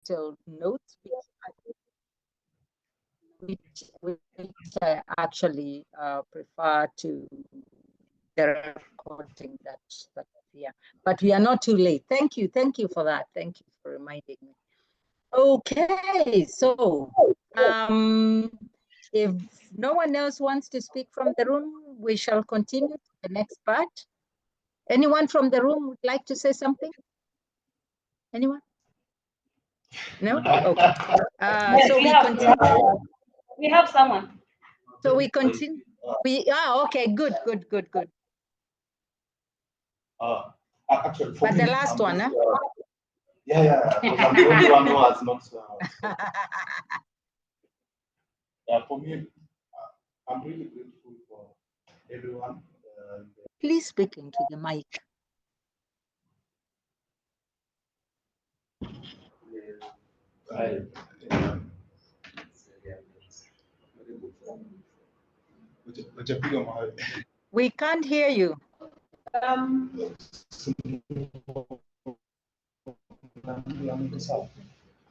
detailed notes, which I actually prefer to the recording that's here. But we are not too late. Thank you for that. Thank you for reminding me. Okay, so if no one else wants to speak from the room, we shall continue to the next part. Anyone from the room would like to say something? Anyone? No? Okay. Yes, so we continue. We have someone. So we continue. Okay, good. Actually, but the last one, huh? Yeah, because I'm the only one who has not. For me, I'm really grateful for everyone. Please speak into the mic. We can't hear you.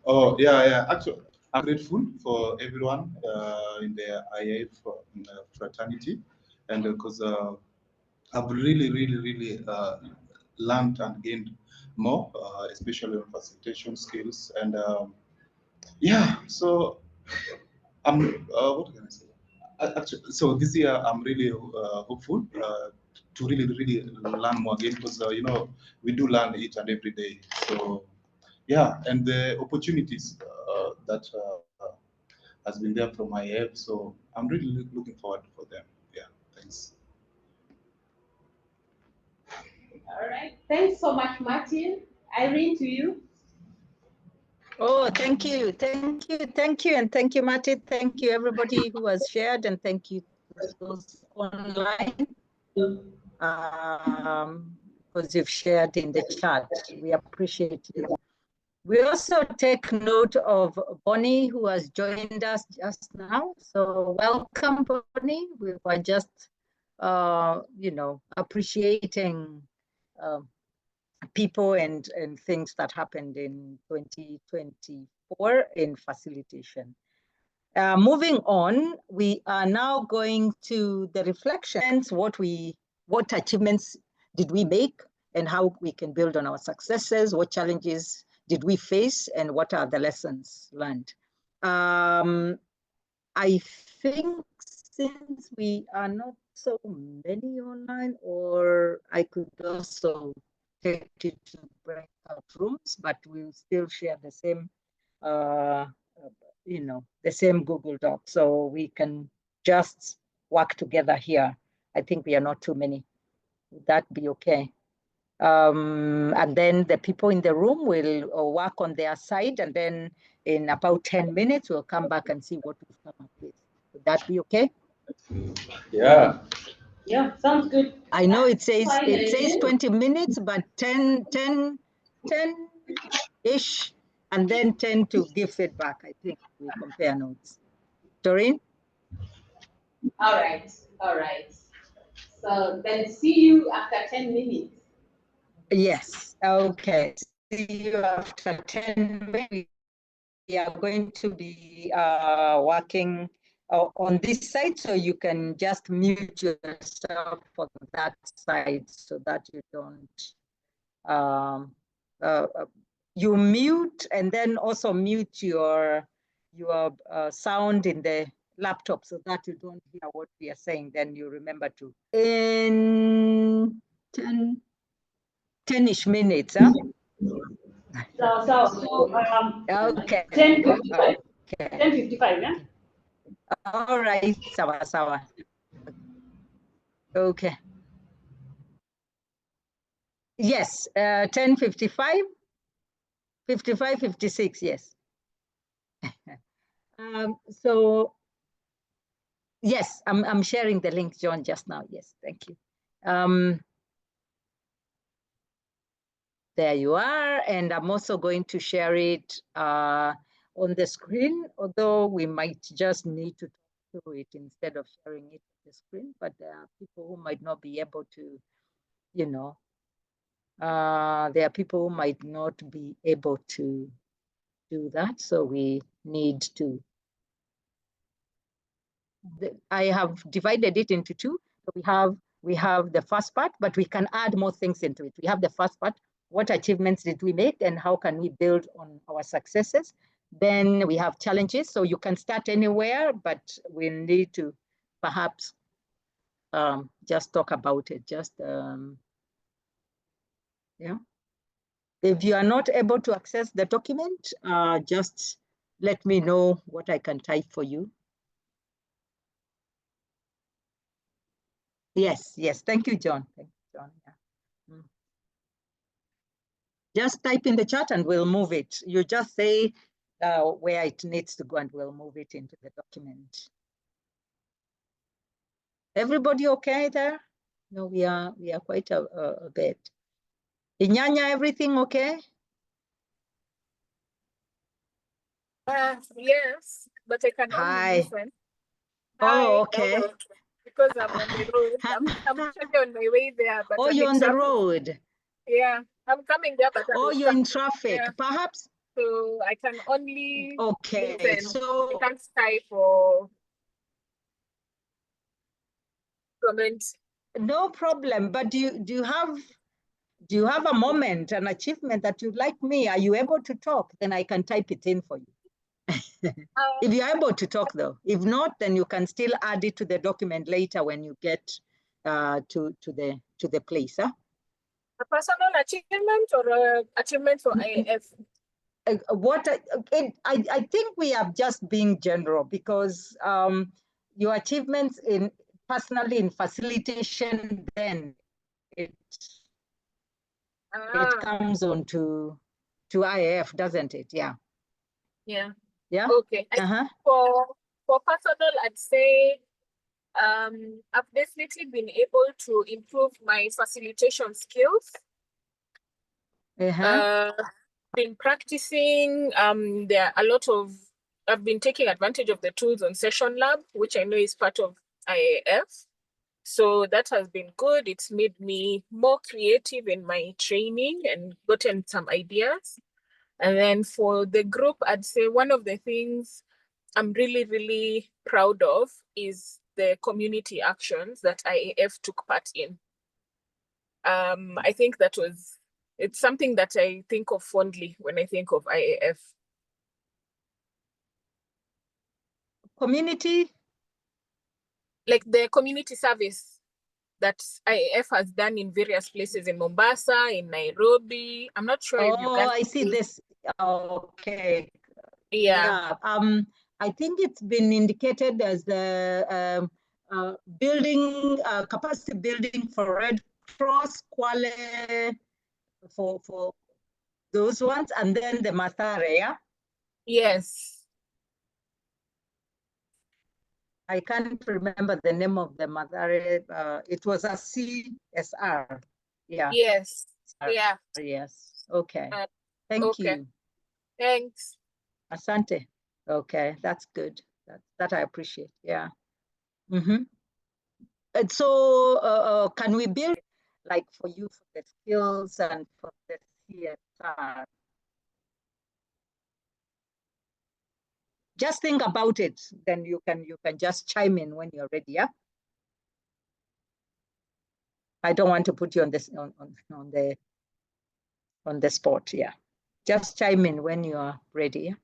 Oh, yeah. Actually, I'm grateful for everyone in the IAF fraternity, and because I've really learned and gained more, especially on facilitation skills. And yeah, so I'm what can I say? Actually, so this year I'm really hopeful to really learn more again, because you know, we do learn each and every day. So yeah, and the opportunities that has been there from IAF, so I'm really looking forward for them. Yeah, thanks. All right. Thanks so much, Martin. Irene, to you. Oh, thank you, and thank you, Martin. Thank you, everybody who has shared, and thank you to those online. Because you've shared in the chat. We appreciate you. We also take note of Bonnie, who has joined us just now. So welcome, Bonnie. We were just, appreciating people and things that happened in 2024 in facilitation. Moving on, we are now going to the reflections, what achievements did we make and how we can build on our successes, what challenges did we face, and what are the lessons learned. I think since we are not so many online, or I could also take it to breakout rooms, but we'll still share the same the same Google Doc, so we can just work together here. I think we are not too many. Would that be okay? And then the people in the room will work on their side, and then in about 10 minutes, we'll come back and see what we've come up with. Would that be okay? Yeah. Yeah, sounds good. I know it says 20 minutes, but 10-ish, and then 10 to give feedback. I think we compare notes. Doreen? All right. So then see you after 10 minutes. Yes. Okay. See you after 10 minutes. We are going to be working on this side, so you can just mute yourself on that side so that you don't you mute, and then also mute your sound in the laptop so that you don't hear what we are saying. Then you remember to in 10-ish minutes, huh? Okay. 10:55. Okay. 10:55, yeah? All right, sawa. Okay. Yes, 10:55, 55, 56, yes. So yes, I'm sharing the link, John, just now. Yes, thank you. There you are, and I'm also going to share it on the screen, although we might just need to talk through it instead of sharing it on the screen, but there are people who might not be able to, there are people who might not be able to do that. So we need to, I have divided it into two. So we have the first part, but we can add more things into it. We have the first part, what achievements did we make and how can we build on our successes? Then we have challenges. So you can start anywhere, but we need to perhaps just talk about it. Just, yeah. If you are not able to access the document, just let me know what I can type for you. Yes, yes. Thank you, John. Thank you, John. Yeah. Just type in the chat and we'll move it. You just say where it needs to go and we'll move it into the document. Everybody okay there? No, we are quite a bit. Inyanya, everything okay? Yes, but I can only listen. Oh, okay. Because I'm on the road. I'm actually on my way there. But you're on the road. Yeah, I'm coming there, but you're in traffic, perhaps? So I can only listen. So I can't Skype or comment. No problem. But do you have a moment, an achievement that you'd like me? Are you able to talk? Then I can type it in for you. If you're able to talk, though. If not, then you can still add it to the document later when you get to the place. Huh? A personal achievement or an achievement for IAF? I think we are just being general because your achievements personally in facilitation, then it comes on to IAF, doesn't it? Yeah. Yeah. Yeah. Okay. For personal, I'd say I've definitely been able to improve my facilitation skills. Been practicing. There are a lot of, I've been taking advantage of the tools on Session Lab, which I know is part of IAF. So that has been good. It's made me more creative in my training and gotten some ideas. And then for the group, I'd say one of the things I'm really, really proud of is the community actions that IAF took part in. I think it's something that I think of fondly when I think of IAF. Community? Like the community service that IAF has done in various places in Mombasa, in Nairobi. I'm not sure if you can. I see this. Okay. Yeah. I think it's been indicated as the building, capacity building for Red Cross, Kwale, for those ones, and then the Mathare, yeah? Yes. I can't remember the name of the Mathare. It was a CSR. Yeah. Yes. Yeah. Yes. Okay. Thank you. Thanks. Asante. Okay, that's good. That I appreciate. Yeah. Mm-hmm. And so can we build like for you for the skills and for the CSR? Just think about it. Then you can just chime in when you're ready. Yeah. I don't want to put you on this on the spot. Yeah. Just chime in when you are ready. Yeah?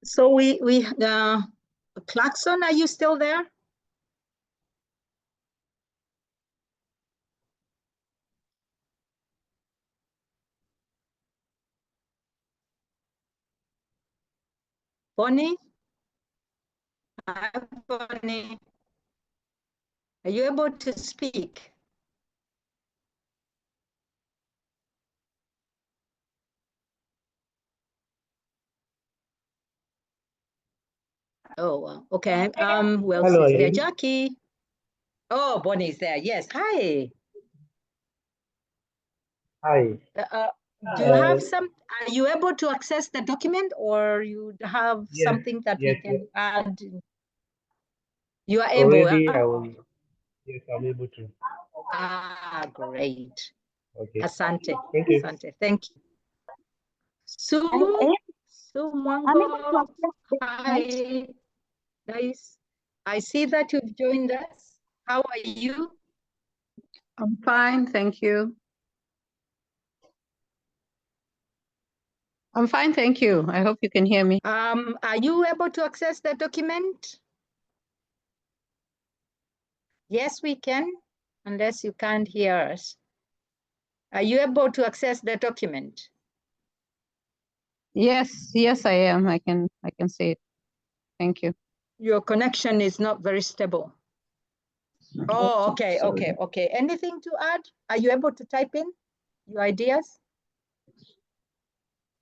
So Clarkson, are you still there? Bonnie? Hi, Bonnie. Are you able to speak? Oh, well, okay. Who else Hello, is there? Aileen. Jackie. Oh, Bonnie's there. Yes. Hi. Hi. Do you have some? Are you able to access the document, or you have Yes, something that we yes, can add? You are already able. I will. Yes, I'm able to. Great. Okay. Asante. Thank you. Asante. Thank you. Sue I'm able to Mwango. access the document. Hi. Nice. I see that you've joined us. How are you? I'm fine, thank you. I'm fine, thank you. I hope you can hear me. Are you able to access the document? Yes, we can, unless you can't hear us. Are you able to access the document? Yes, I am. I can see it. Thank you. Your connection is not very stable. Oh, okay. Anything to add? Are you able to type in your ideas?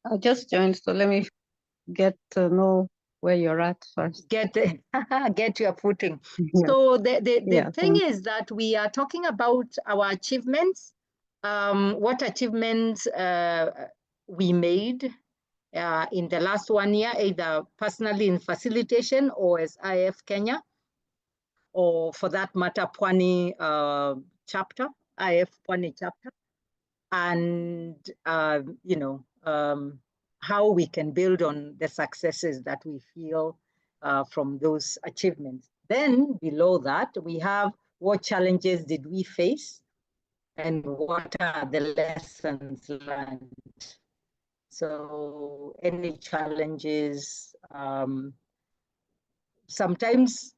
I just joined, so let me get to know where you're at first. Get your footing. Yeah. So the thing thank is that we are talking about our achievements, what achievements we made in the last 1 year, either personally in facilitation or as IAF Kenya, or for that matter, Pwani chapter, IAF Pwani chapter, and how we can build on the successes that we feel from those achievements. Then below that, we have what challenges did we face and what are the lessons learned. So any challenges, sometimes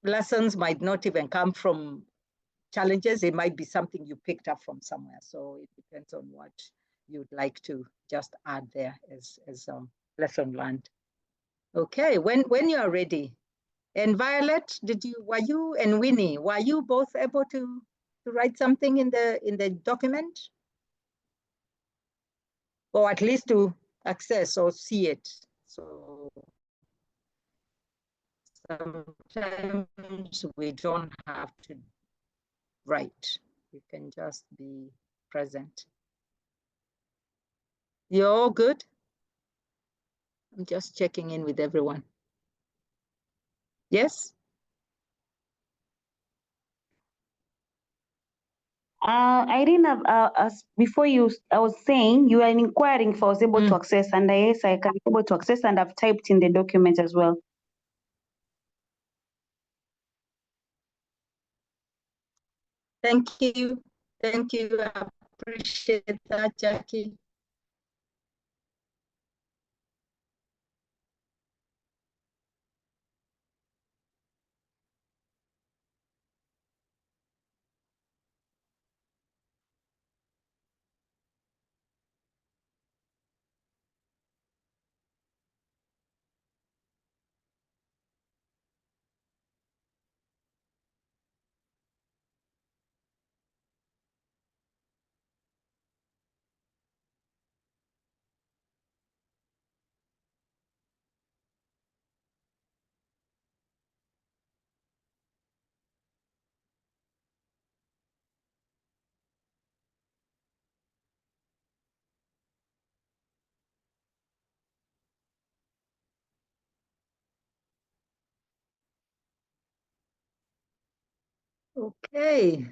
lessons might not even come from challenges. It might be something you picked up from somewhere. So it depends on what you'd like to just add there as lesson learned. Okay, when you are ready. And Violet, were you and Winnie, were you both able to write something in the document? Or at least to access or see it. So sometimes we don't have to write. You can just be present. You're all good? I'm just checking in with everyone. Yes? Irene, before I was saying you are inquiring if I was able to access, and yes, I can be able to access, and I've typed in the document as well. Thank you. Thank you. I appreciate that, Jackie. Okay.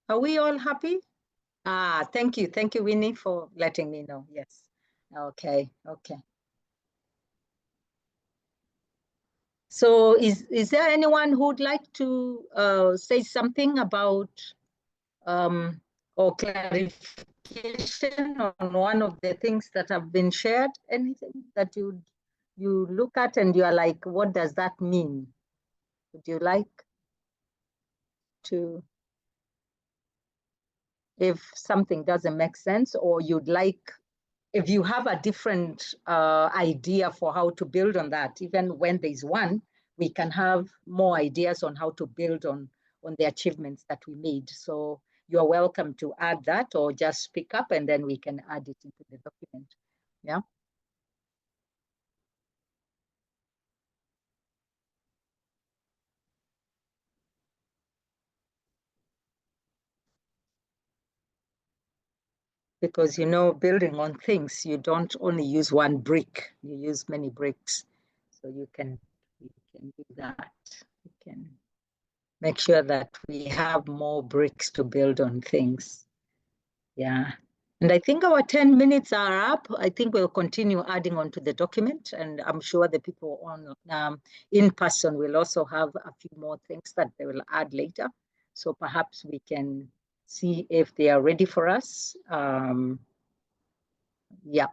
Are we all happy? Thank you. Thank you, Winnie, for letting me know. Yes. Okay. So is there anyone who'd like to say something about or clarification on one of the things that have been shared? Anything that you look at and you are like, what does that mean? Would you like to, if something doesn't make sense, or you'd like, if you have a different idea for how to build on that, even when there's one, we can have more ideas on how to build on the achievements that we made. So you're welcome to add that, or just speak up and then we can add it into the document. Yeah. Because, you know, building on things, you don't only use one brick, you use many bricks. So you can do that. You can make sure that we have more bricks to build on things. Yeah. And I think our 10 minutes are up. I think we'll continue adding on to the document, and I'm sure the people on in person will also have a few more things that they will add later. So perhaps we can see if they are ready for us. Yeah.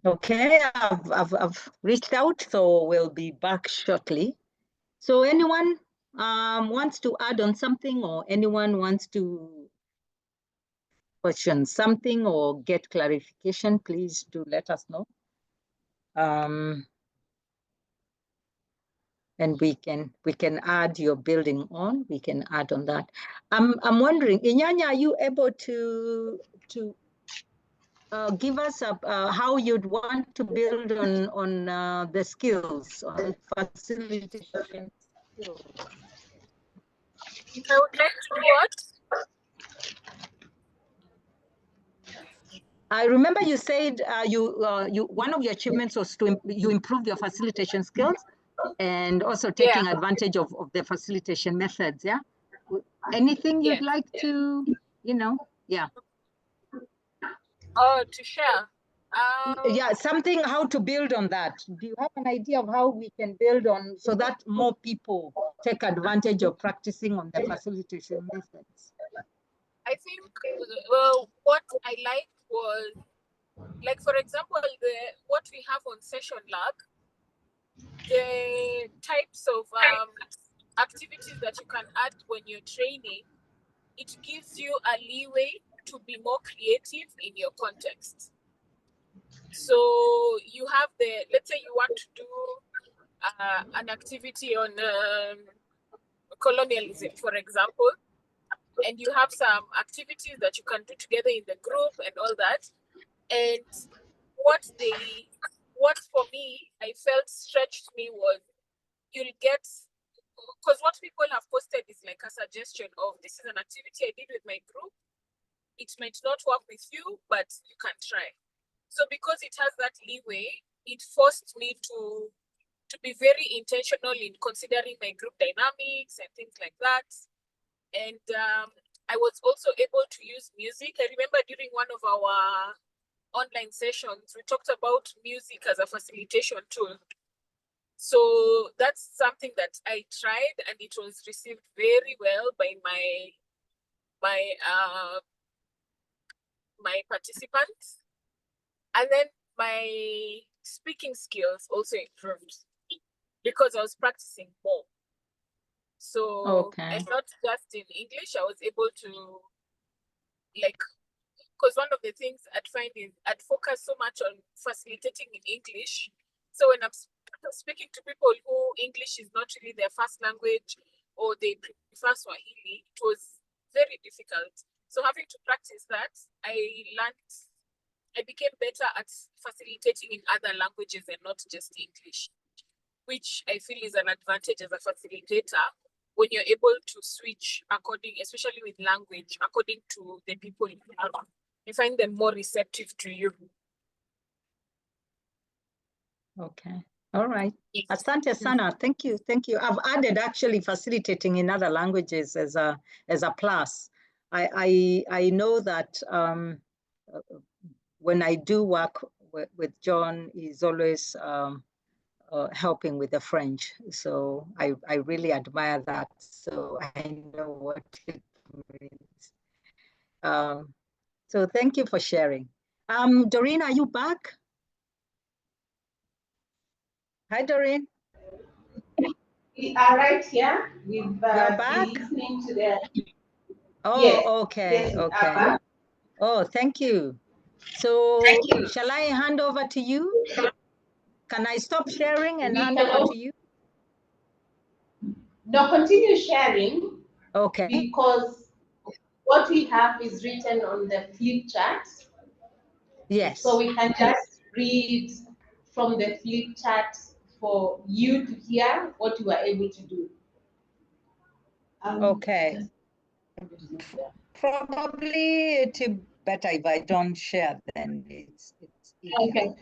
Okay, I've reached out, so we'll be back shortly. So anyone wants to add on something, or anyone wants to question something or get clarification, please do let us know. And we can add your building on. We can add on that. I'm wondering, Inyanya, are you able to give us how you'd want to build on the skills, on facilitation skills? I would like to do what? I remember you said you one of your achievements was to you improved your facilitation skills and also taking advantage of the facilitation methods. Yeah. Anything you'd like to, yeah. Oh, to share. Yeah, something, how to build on that. Do you have an idea of how we can build on so that more people take advantage of practicing on the facilitation methods? I think what I liked was, like, for example, what we have on Session Lab, the types of activities that you can add when you're training. It gives you a leeway to be more creative in your context. So you have let's say you want to do an activity on colonialism, for example, and you have some activities that you can do together in the group and all that. And what for me, I felt stretched me was you'll get, because what people have posted is like a suggestion of, this is an activity I did with my group. It might not work with you, but you can try. So because it has that leeway, it forced me to be very intentional in considering my group dynamics and things like that. And I was also able to use music. I remember during one of our online sessions, we talked about music as a facilitation tool. So that's something that I tried, and it was received very well by my my participants, and then my speaking skills also improved because I was practicing more. So and not just in English, I was able to, like, because one of the things I'd find is I'd focus so much on facilitating in English. So when I'm speaking to people who English is not really their first language or they prefer Swahili, it was very difficult. So having to practice that, I became better at facilitating in other languages and not just English, which I feel is an advantage as a facilitator when you're able to switch according, especially with language, according to the people you have. You find them more receptive to you. Okay. All right. Asante sana. Thank you. Thank you. I've added actually facilitating in other languages as a plus. I know that when I do work with John, he's always helping with the French. So I really admire that. So I know what it means. So thank you for sharing. Doreen, are you back? Hi, Doreen. We are right here. We've You're back? been listening to the. Oh, yes. okay, Yes, okay. Oh, thank you. So shall I hand over to you? Can I stop sharing and hand over to you? No, continue sharing. Okay. Because what we have is written on the flip chart. Yes. So we can just read from the flip chart for you to hear what you were able to do. Okay. Probably it's better if I don't share, then it's easier. Okay.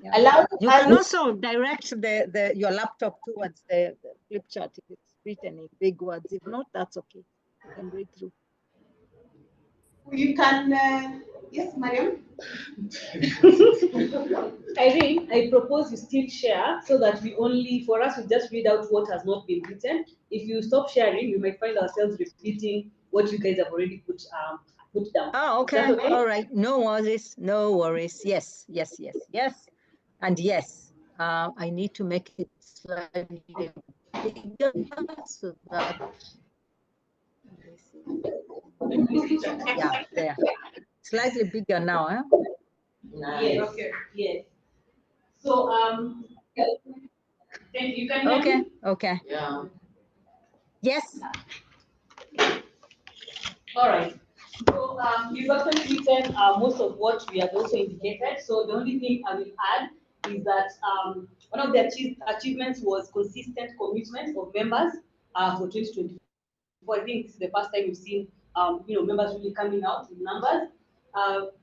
Yeah. You can also direct your laptop towards the flip chart if it's written in big words. If not, that's okay. You can read through. You can, yes, Mariam? Irene, I propose you still share so that for us, we just read out what has not been written. If you stop sharing, we might find ourselves repeating what you guys have already put down. Oh, okay. Okay? All right. No worries. No worries. Yes, yes, yes, yes. And yes, I need to make it slightly bigger so that, yeah, there. Slightly bigger now, huh? Nice. Yes. Okay. Yes. So, thank you. Can okay. hear me? Okay. Yeah. Yes. All right. So you've actually written most of what we have also indicated. So the only thing I will add is that one of the achievements was consistent commitment of members for 2024. I think it's the first time we've seen members really coming out in numbers.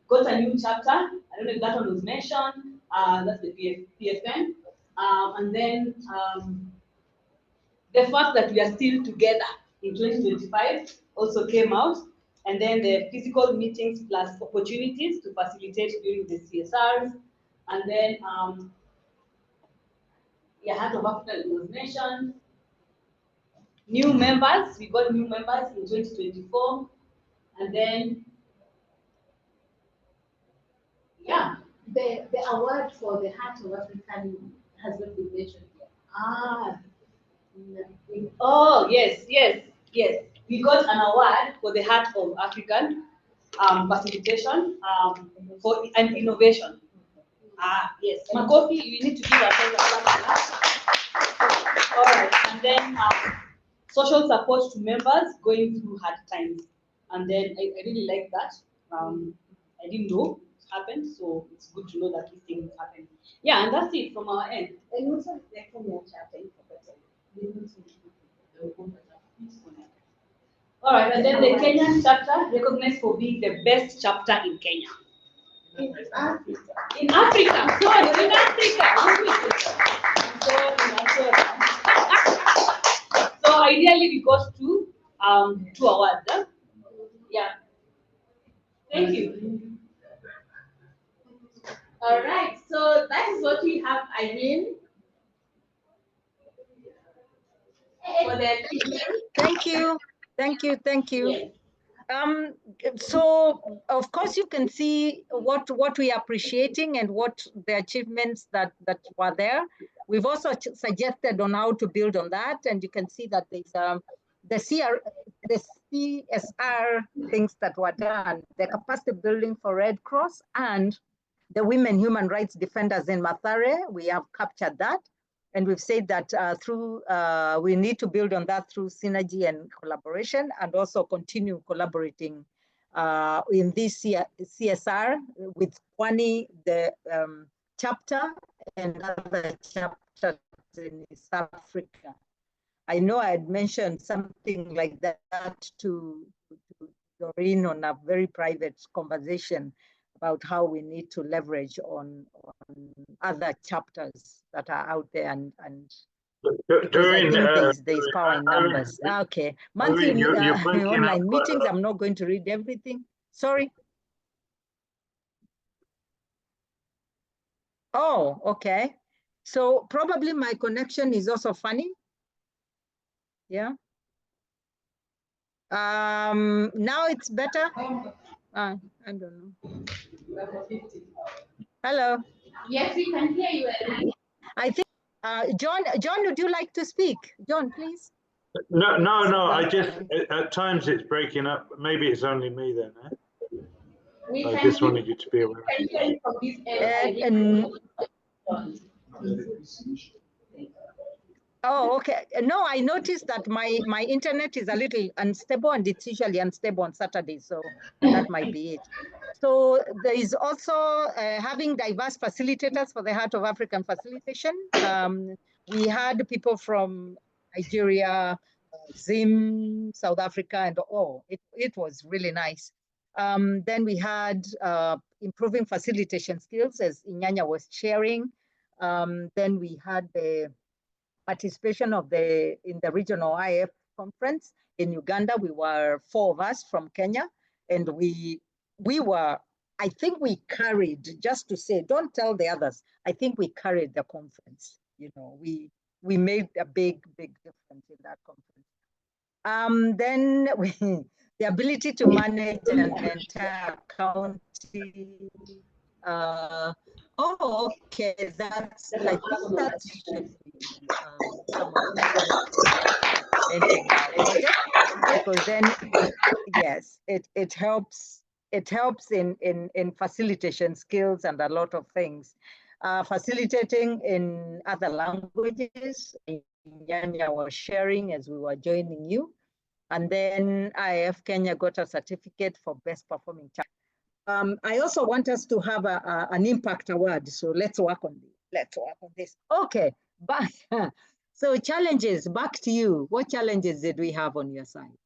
Got a new chapter. I don't know if that one was mentioned. That's the PFN. And then the fact that we are still together in 2025 also came out. And then the physical meetings plus opportunities to facilitate during the CSRs. And then Heart of Africa was mentioned. New members, we got new members in 2024. And then, yeah. The award for the Heart of Africa has not been mentioned yet. Oh, yes. We got an award for the Heart of African facilitation for an innovation. Yes. Makofi, you need to give ourselves a clap for that. All right. And then social support to members going through hard times. And then I really like that. I didn't know it happened, so it's good to know that these things happen. Yeah, and that's it from our end. And also the Kenya chapter. All right, and then the Kenyan chapter recognized for being the best chapter in Kenya. In Africa. In Africa, sorry, in Africa. So ideally we got two awards. Huh? Yeah. Thank you. All right, so that is what we have, Irene. For the Thank you. Thank you. Thank you. yes. So of course you can see what we are appreciating and what the achievements that were there. We've also suggested on how to build on that, and you can see that there's the CSR things that were done, the capacity building for Red Cross and the women human rights defenders in Mathare. We have captured that. And we've said that we need to build on that through synergy and collaboration, and also continue collaborating in this CSR with Pwani, the chapter, and other chapters in South Africa. I know I had mentioned something like that to Doreen on a very private conversation about how we need to leverage on other chapters that are out there and Doreen, there's power in numbers. Okay, monthly online meetings. I'm not going to read everything. Sorry. Oh, okay. So probably my connection is also funny. Yeah. Now it's better. I don't know. Hello. Yes, we can hear you. I think John, would you like to speak? John, please. No. I just at times it's breaking up. Maybe it's only me then. I just wanted you to be aware. We can hear you from this area. Oh, okay. No, I noticed that my internet is a little unstable, and it's usually unstable on Saturdays, so that might be it. So there is also having diverse facilitators for the Heart of African Facilitation. We had people from Nigeria, Zim, South Africa, and it was really nice. Then we had improving facilitation skills, as Inyanya was sharing. Then we had the participation in the regional IAF conference in Uganda. We were 4 of us from Kenya, and we were, I think we carried, just to say, don't tell the others, I think we carried the conference. You know, we made a big difference in that conference. Then the ability to manage an entire county. Okay, that's, I think that should be some of the project, because then, yes, it helps in facilitation skills and a lot of things. Facilitating in other languages, Nyanya was sharing as we were joining you. And then IAF Kenya got a certificate for best performing chapter. I also want us to have an impact award. So let's work on this. Okay, but so challenges, back to you. What challenges did we have on your side?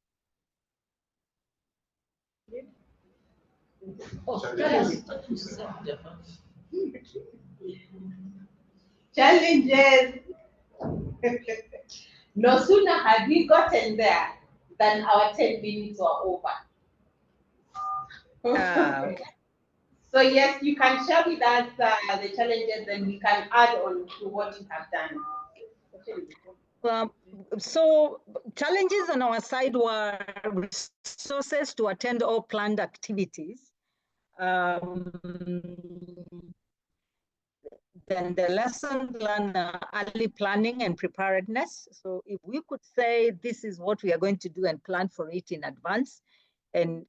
Challenges. No sooner had we gotten there than our 10 minutes were over. Okay. So yes, you can share with us the challenges, and we can add on to what you have done. So challenges on our side were resources to attend all planned activities. Then the lesson learned, early planning and preparedness. So if we could say this is what we are going to do and plan for it in advance, and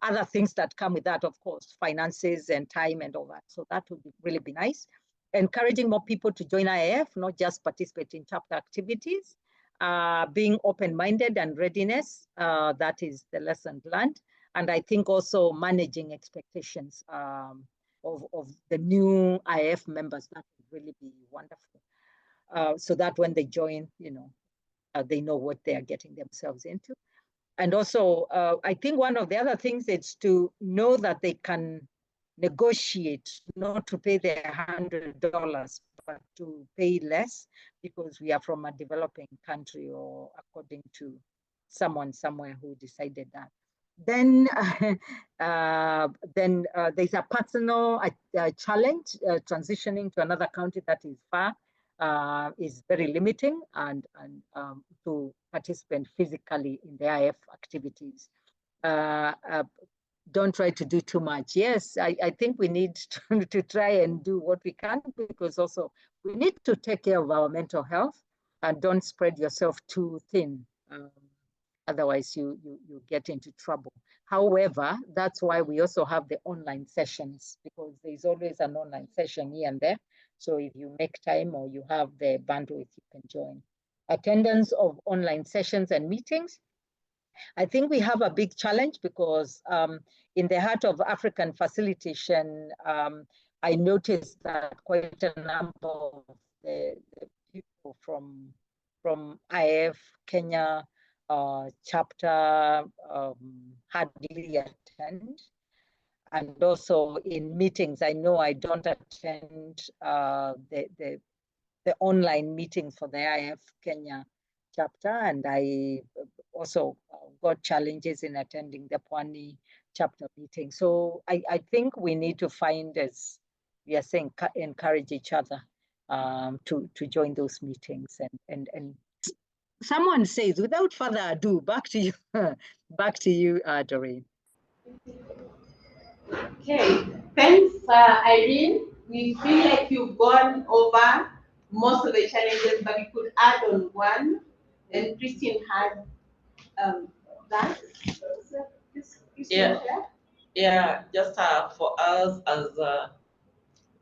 other things that come with that, of course, finances and time and all that. So that would really be nice. Encouraging more people to join IAF, not just participate in chapter activities. Being open-minded and readiness, that is the lesson learned. And I think also managing expectations of the new IAF members, that would really be wonderful. So that when they join, you know, they know what they are getting themselves into. And also, I think one of the other things is to know that they can negotiate, not to pay their $100, but to pay less, because we are from a developing country, or according to someone somewhere who decided that. Then, there's a personal challenge. Transitioning to another country that is far is very limiting, and to participate physically in the IAF activities. don't try to do too much. Yes, I think we need to try and do what we can, because also we need to take care of our mental health, and don't spread yourself too thin. Otherwise, you get into trouble. However, that's why we also have the online sessions, because there's always an online session here and there. So if you make time or you have the bandwidth, you can join. Attendance of online sessions and meetings. I think we have a big challenge, because in the heart of African facilitation, I noticed that quite a number of the people from IAF Kenya chapter hardly attend. And also in meetings, I know I don't attend the online meetings for the IAF Kenya chapter, and I also got challenges in attending the Pwani chapter meeting. So I think we need to find, as we are saying, encourage each other to join those meetings. And someone says, without further ado, back to you, Doreen. Okay, thanks, Irene. We feel like you've gone over most of the challenges, but we could add on one. And Christine had that. Yeah, just for us as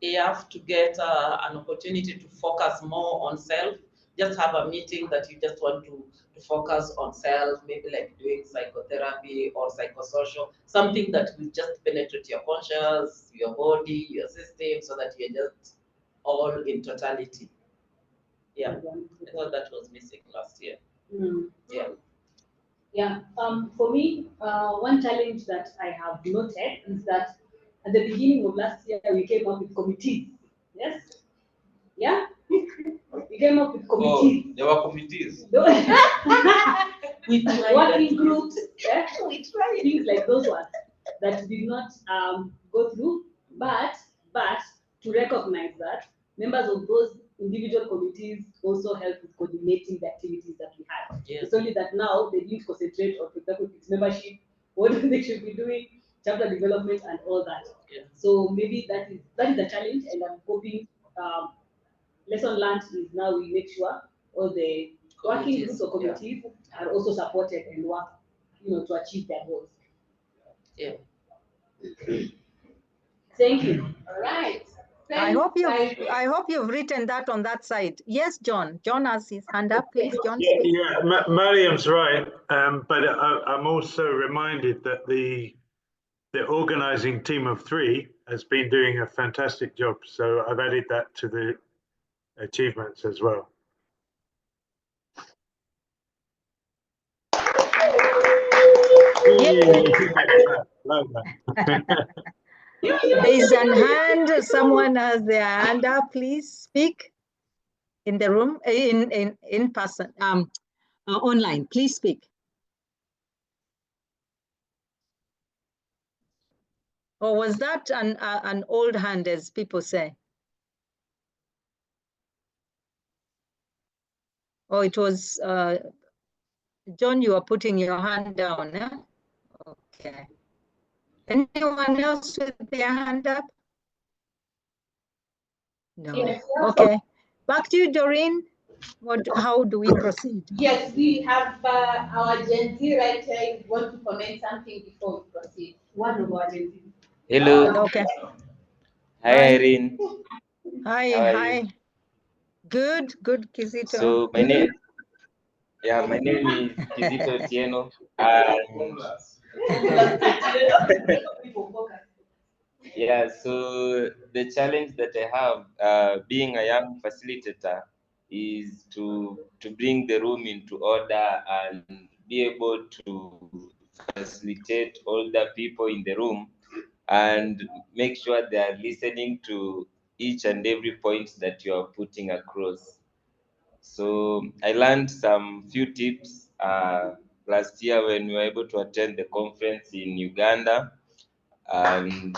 IAF to get an opportunity to focus more on self. Just have a meeting that you just want to focus on self, maybe like doing psychotherapy or psychosocial, something that will just penetrate your conscious, your body, your system, so that you're just all in totality. Yeah, I thought that was missing last year. Yeah. Yeah, for me, one challenge that I have noted is that at the beginning of last year, we came up with committees. Yes? Yeah? We came up with committees. Oh, there were committees. With working groups, yeah? Things like those ones that did not go through, but to recognize that members of those individual committees also help with coordinating the activities that we had. Yes. It's only that now they need to concentrate on, for example, its membership, what they should be doing, chapter development, and all that. Yeah. So maybe that is the challenge, and I'm hoping lesson learned is now we make sure all the working groups or committees are also supported and work, to achieve their goals. Yeah. Thank you. All right. I hope you've written that on that side. Yes, John. John has his hand up, please. John, speak. Yeah, Mariam's right, but I'm also reminded that the organizing team of 3 has been doing a fantastic job. So I've added that to the achievements as well. Raise an hand. Someone has their hand up. Please speak in the room, in person, online. Please speak. Or was that an old hand, as people say? Oh, it was John. You are putting your hand down. Eh? Okay. Anyone else with their hand up? No. Yes. Okay. Back to you, Doreen. How do we proceed? Yes, we have our Gen Z right here. If you want to comment something before we proceed. One of our Gen Z. Hello. Okay. Hi, Irene. Hi. Good, Kizito. So my name is Kizito Tieno. Yeah, so the challenge that I have being a young facilitator is to bring the room into order and be able to facilitate all the people in the room and make sure they are listening to each and every point that you are putting across. So I learned some few tips last year when we were able to attend the conference in Uganda, and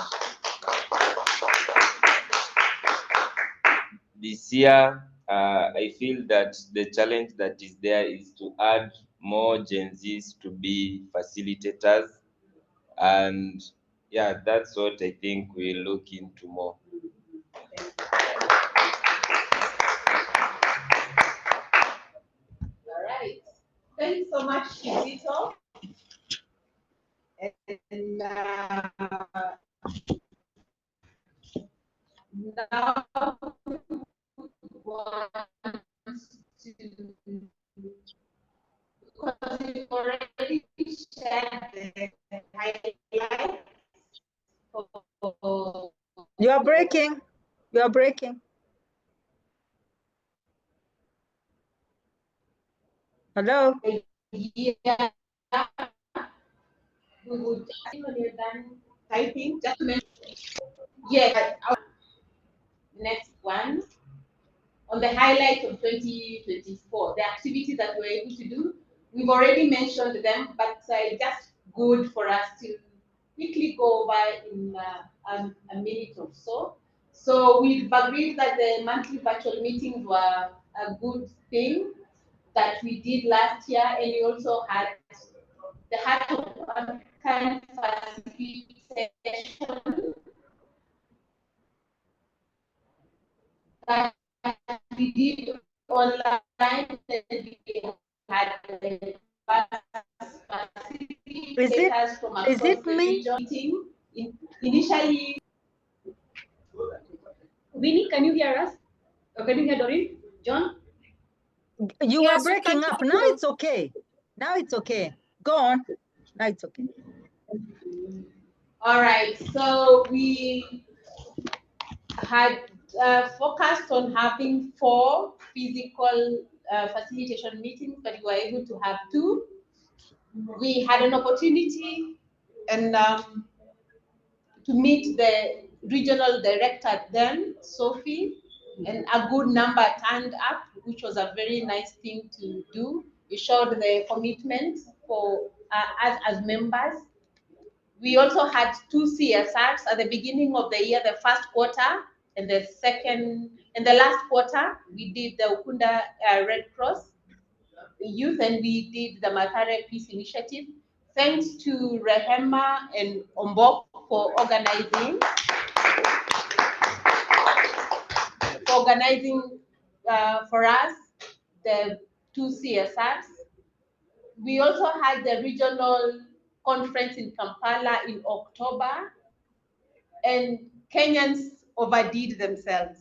this year I feel that the challenge that is there is to add more Gen Zs to be facilitators And yeah, that's what I think we'll look into more. All right. Thanks so much, Kizito. And now because we've already shared the highlights. You are breaking. You are breaking. Hello. Yeah. We would when you're done typing, just mention. Yeah. Next one. On the highlights of 2024, the activities that we're able to do, we've already mentioned them, but just good for us to quickly go over in a minute or so. So we've agreed that the monthly virtual meetings were a good thing that we did last year, and we also had the Heart of African Facilitation that we did online, and we had the facilitators from across the region meeting. Initially, Winnie, can you hear us? Or can you hear Doreen? John? You were breaking up. Now it's okay. Now it's okay. Go on. Now it's okay. All right. So we had focused on having 4 physical facilitation meetings, but we were able to have 2. We had an opportunity and to meet the regional director then, Sophie, and a good number turned up, which was a very nice thing to do. It showed the commitment for us as members. We also had 2 CSRs at the beginning of the year, the first quarter and the last quarter. We did the Ukunda Red Cross Youth, and we did the Mathare Peace Initiative. Thanks to Rehema and Ombok for organizing for us the 2 CSRs. We also had the regional conference in Kampala in October, and Kenyans overdid themselves.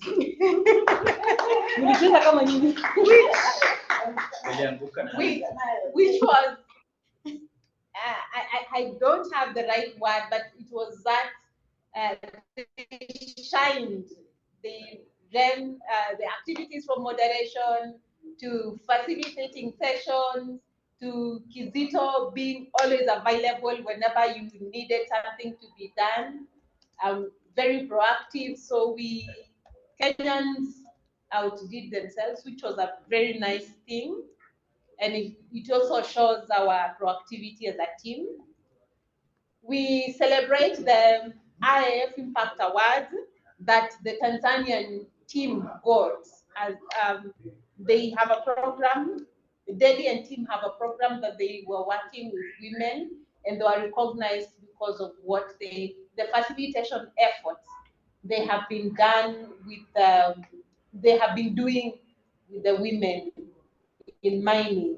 which was, I don't have the right word, but it was that they shined. They ran the activities from moderation to facilitating sessions to Kizito being always available whenever you needed something to be done. Very proactive. So Kenyans outdid themselves, which was a very nice thing. And it also shows our proactivity as a team. We celebrate the IAF Impact Awards that the Tanzanian team got. As they have a program, the Dedi and team have a program that they were working with women, and they were recognized because of what the facilitation efforts they have been doing with the women in mining.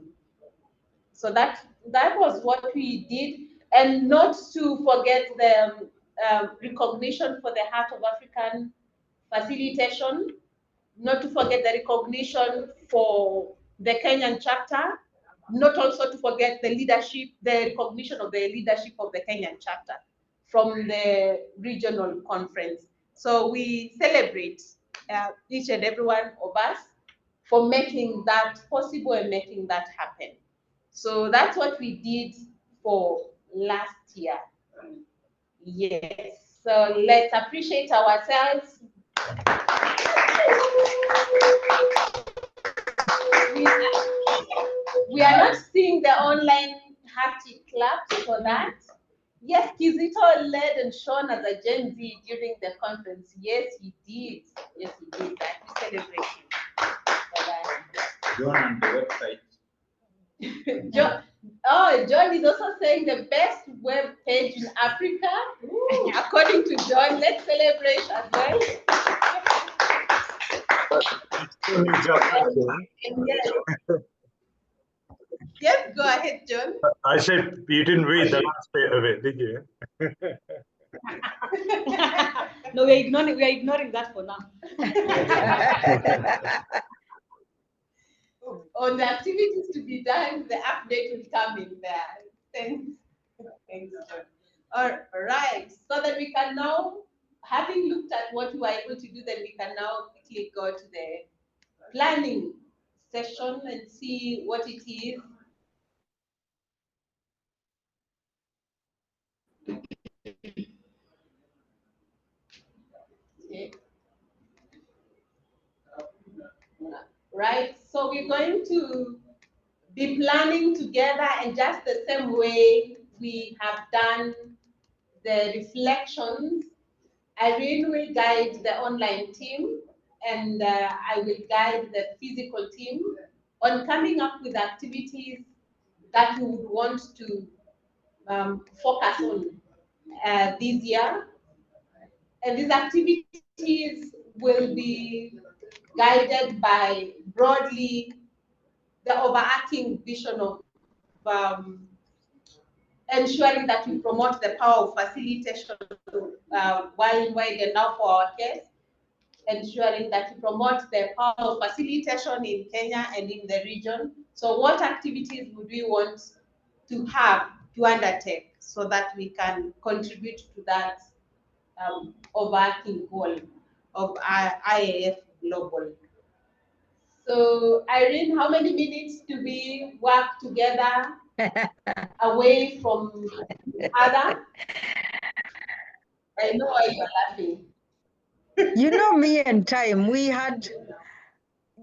So that was what we did, and not to forget the recognition for the Heart of African Facilitation, not to forget the recognition for the Kenyan chapter, not also to forget the recognition of the leadership of the Kenyan chapter from the regional conference. So we celebrate each and every one of us for making that possible and making that happen. So that's what we did for last year. Yes. So let's appreciate ourselves. We are not seeing the online hearty claps for that. Yes, Kizito led and shone as a Gen Z during the conference. Yes, he did. Yes, he did. That we celebrate him for that. Go on the website. John is also saying the best web page in Africa. Ooh, according to John, let's celebrate as well. Yes, go ahead, John. I said you didn't read the last bit of it, did you? No, we are ignoring that for now. On the activities to be done, the update will come in there. Thanks. Thanks, John. All right. So that we can now, having looked at what we were able to do, then we can now quickly go to the planning session and see what it is. Okay. Right. So we're going to be planning together, and just the same way we have done the reflections, Irene will guide the online team, and I will guide the physical team on coming up with activities that we would want to focus on this year. And these activities will be guided by broadly the overarching vision of ensuring that we promote the power of facilitation worldwide and now for our case, ensuring that we promote the power of facilitation in Kenya and in the region. So what activities would we want to have to undertake so that we can contribute to that overarching goal of IAF Global? So Irene, how many minutes do we work together away from each other? I know why you're laughing. You know me and time, we had,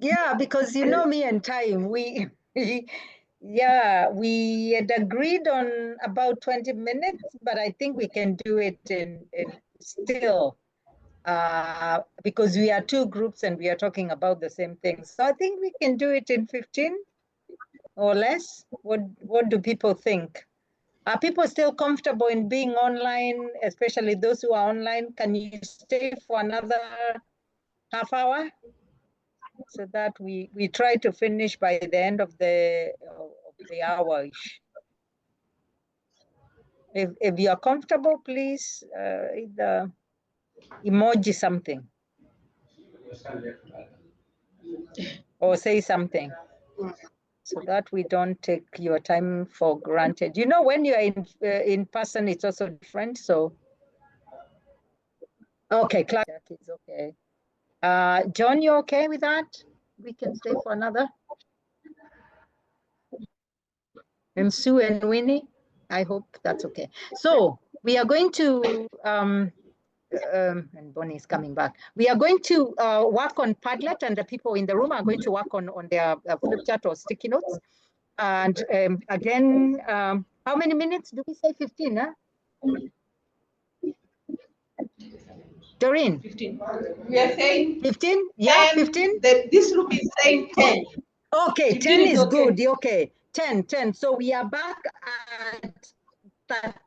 yeah, because you know me and time, we had agreed on about 20 minutes, but I think we can do it in still, because we are two groups and we are talking about the same thing. So I think we can do it in 15 or less. What do people think? Are people still comfortable in being online, especially those who are online? Can you stay for another half hour? So that we try to finish by the end of the hour. If you are comfortable, please either emoji something or say something so that we don't take your time for granted. You know, when you are in person, it's also different. So, okay, class is okay. John, you okay with that? We can stay for another. And Sue and Winnie, I hope that's okay. So we are going to, and Bonnie is coming back. We are going to work on Padlet, and the people in the room are going to work on their flip chart or sticky notes. And again, how many minutes do we say? 15, huh? Doreen? 15. We are saying 15? Yeah, 15? This group is saying 10. Okay, 10 is okay. Good. Okay, 10. So we are back at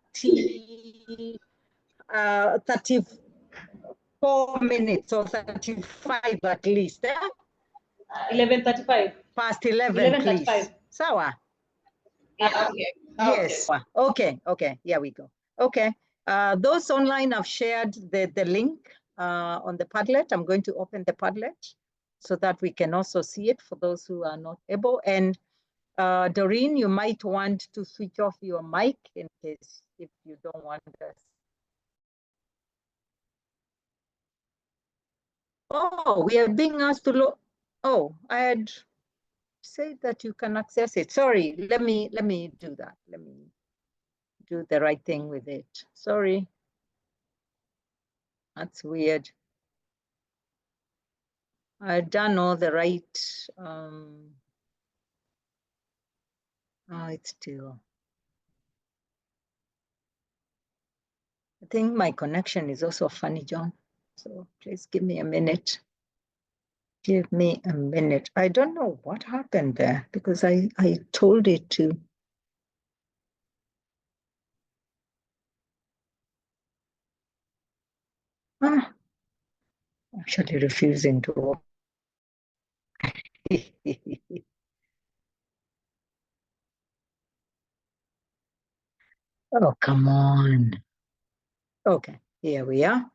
34 minutes or 35 at least. 11:35. Past 11, please. Sawa? Yeah, okay. Yes. Okay. Here we go. Okay. Those online have shared the link on the Padlet. I'm going to open the Padlet so that we can also see it for those who are not able. And Doreen, you might want to switch off your mic in case if you don't want us. Oh, we are being asked to look. Oh, I had said that you can access it. Sorry, let me do that. Let me do the right thing with it. Sorry. That's weird. I've done all the right. Oh, it's still. I think my connection is also funny, John. So please give me a minute. Give me a minute. I don't know what happened there because I told it to. Actually refusing to. Oh, come on. Okay, here we are.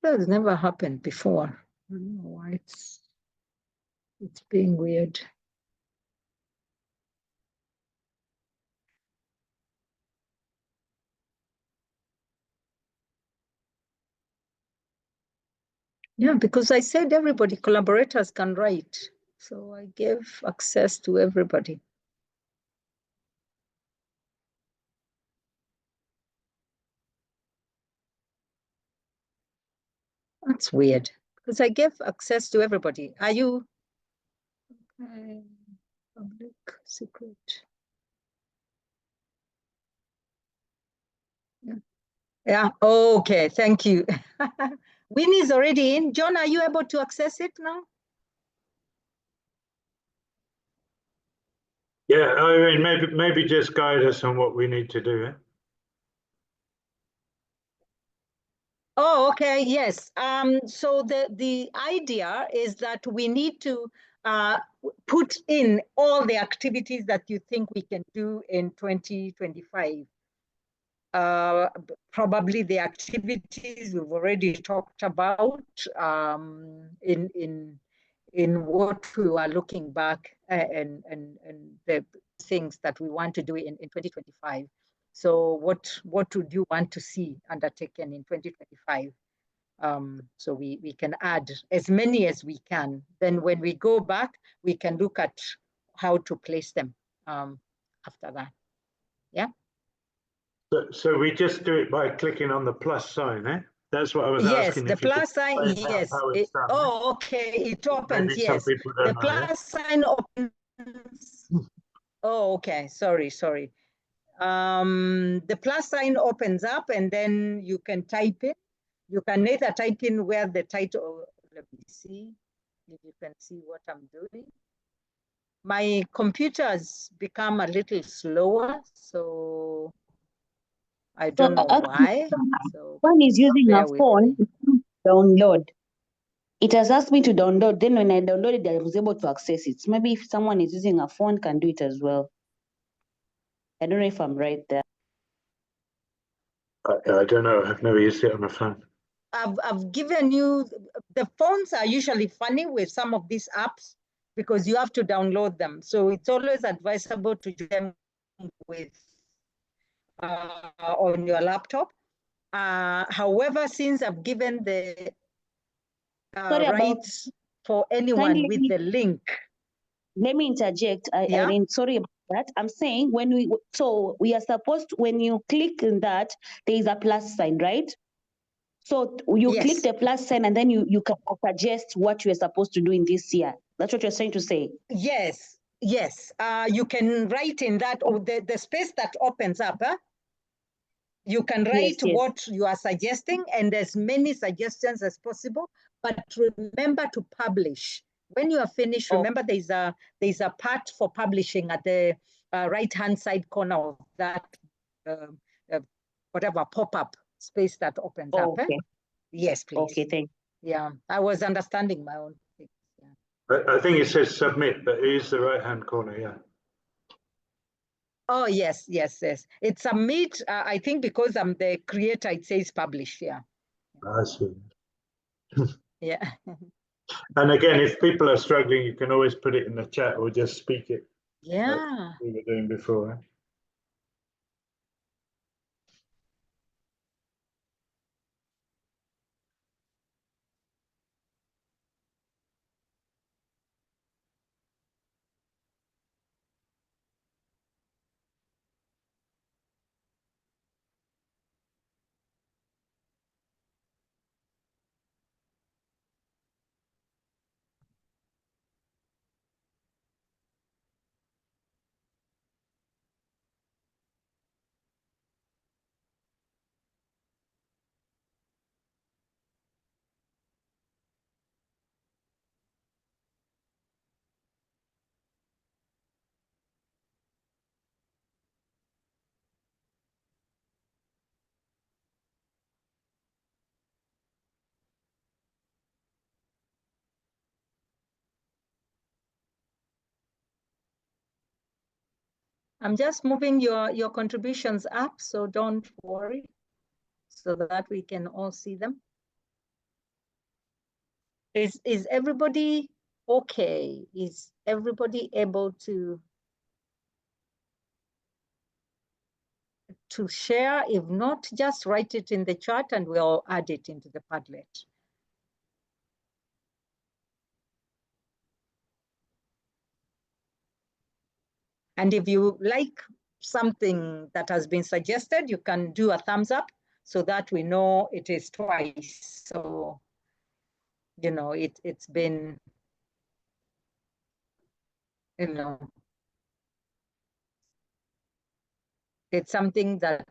That has never happened before. I don't know why it's being weird. Yeah, because I said everybody, collaborators can write. So I gave access to everybody. That's weird because I gave access to everybody. Are you? Okay. Public secret. Yeah. Yeah. Okay. Thank you. Winnie is already in. John, are you able to access it now? Yeah, I mean, maybe just guide us on what we need to do. Eh? Oh, okay. Yes. So the idea is that we need to put in all the activities that you think we can do in 2025. Probably the activities we've already talked about in what we were looking back and the things that we want to do in 2025. So what would you want to see undertaken in 2025? So we can add as many as we can. Then when we go back, we can look at how to place them after that. Yeah. So we just do it by clicking on the plus sign, eh? That's what I was asking. Yes, the plus sign, yes. How it's done, oh, okay, it opens, maybe some yes. people don't The know, plus sign opens. Oh, okay, sorry. The plus sign opens up and then you can type it. You can either type in where the title, let me see if you can see what I'm doing. My computer has become a little slower, so I don't know why. So one is using bear a with phone me. to download. It has asked me to download. Then when I downloaded, I was able to access it. Maybe if someone is using a phone, can do it as well. I don't know if I'm right there. I don't know. I've never used it on a phone. I've given you, the phones are usually funny with some of these apps because you have to download them. So it's always advisable to do them with on your laptop. However, since I've given the rights for anyone with the link. Let me interject. Yeah? Irene, sorry about that. I'm saying when we are supposed to, when you click in that, there is a plus sign, right? So you click the plus sign and then you can suggest what you're supposed to do in this year. That's what you're trying to say. Yes. You can write in that, or the space that opens up, you can write what you are suggesting and as many suggestions as possible, but remember to publish. When you are finished, remember there's a part for publishing at the right-hand side corner of that whatever pop-up space that opens up. Yes, please. Okay, thank you. Yeah, I was understanding my own things. Yeah. I think it says submit, but it is the right-hand corner, yeah. Oh, yes. It's submit. I think because I'm the creator, it says publish. Yeah. I see. Yeah. And again, if people are struggling, you can always put it in the chat or just speak it. Yeah. Like we were doing before. Eh? I'm just moving your contributions up, so don't worry, so that we can all see them. Is everybody okay? Is everybody able to share? If not, just write it in the chat and we'll add it into the Padlet. And if you like something that has been suggested, you can do a thumbs up so that we know it is twice. So, you know, it's been, you know, it's something that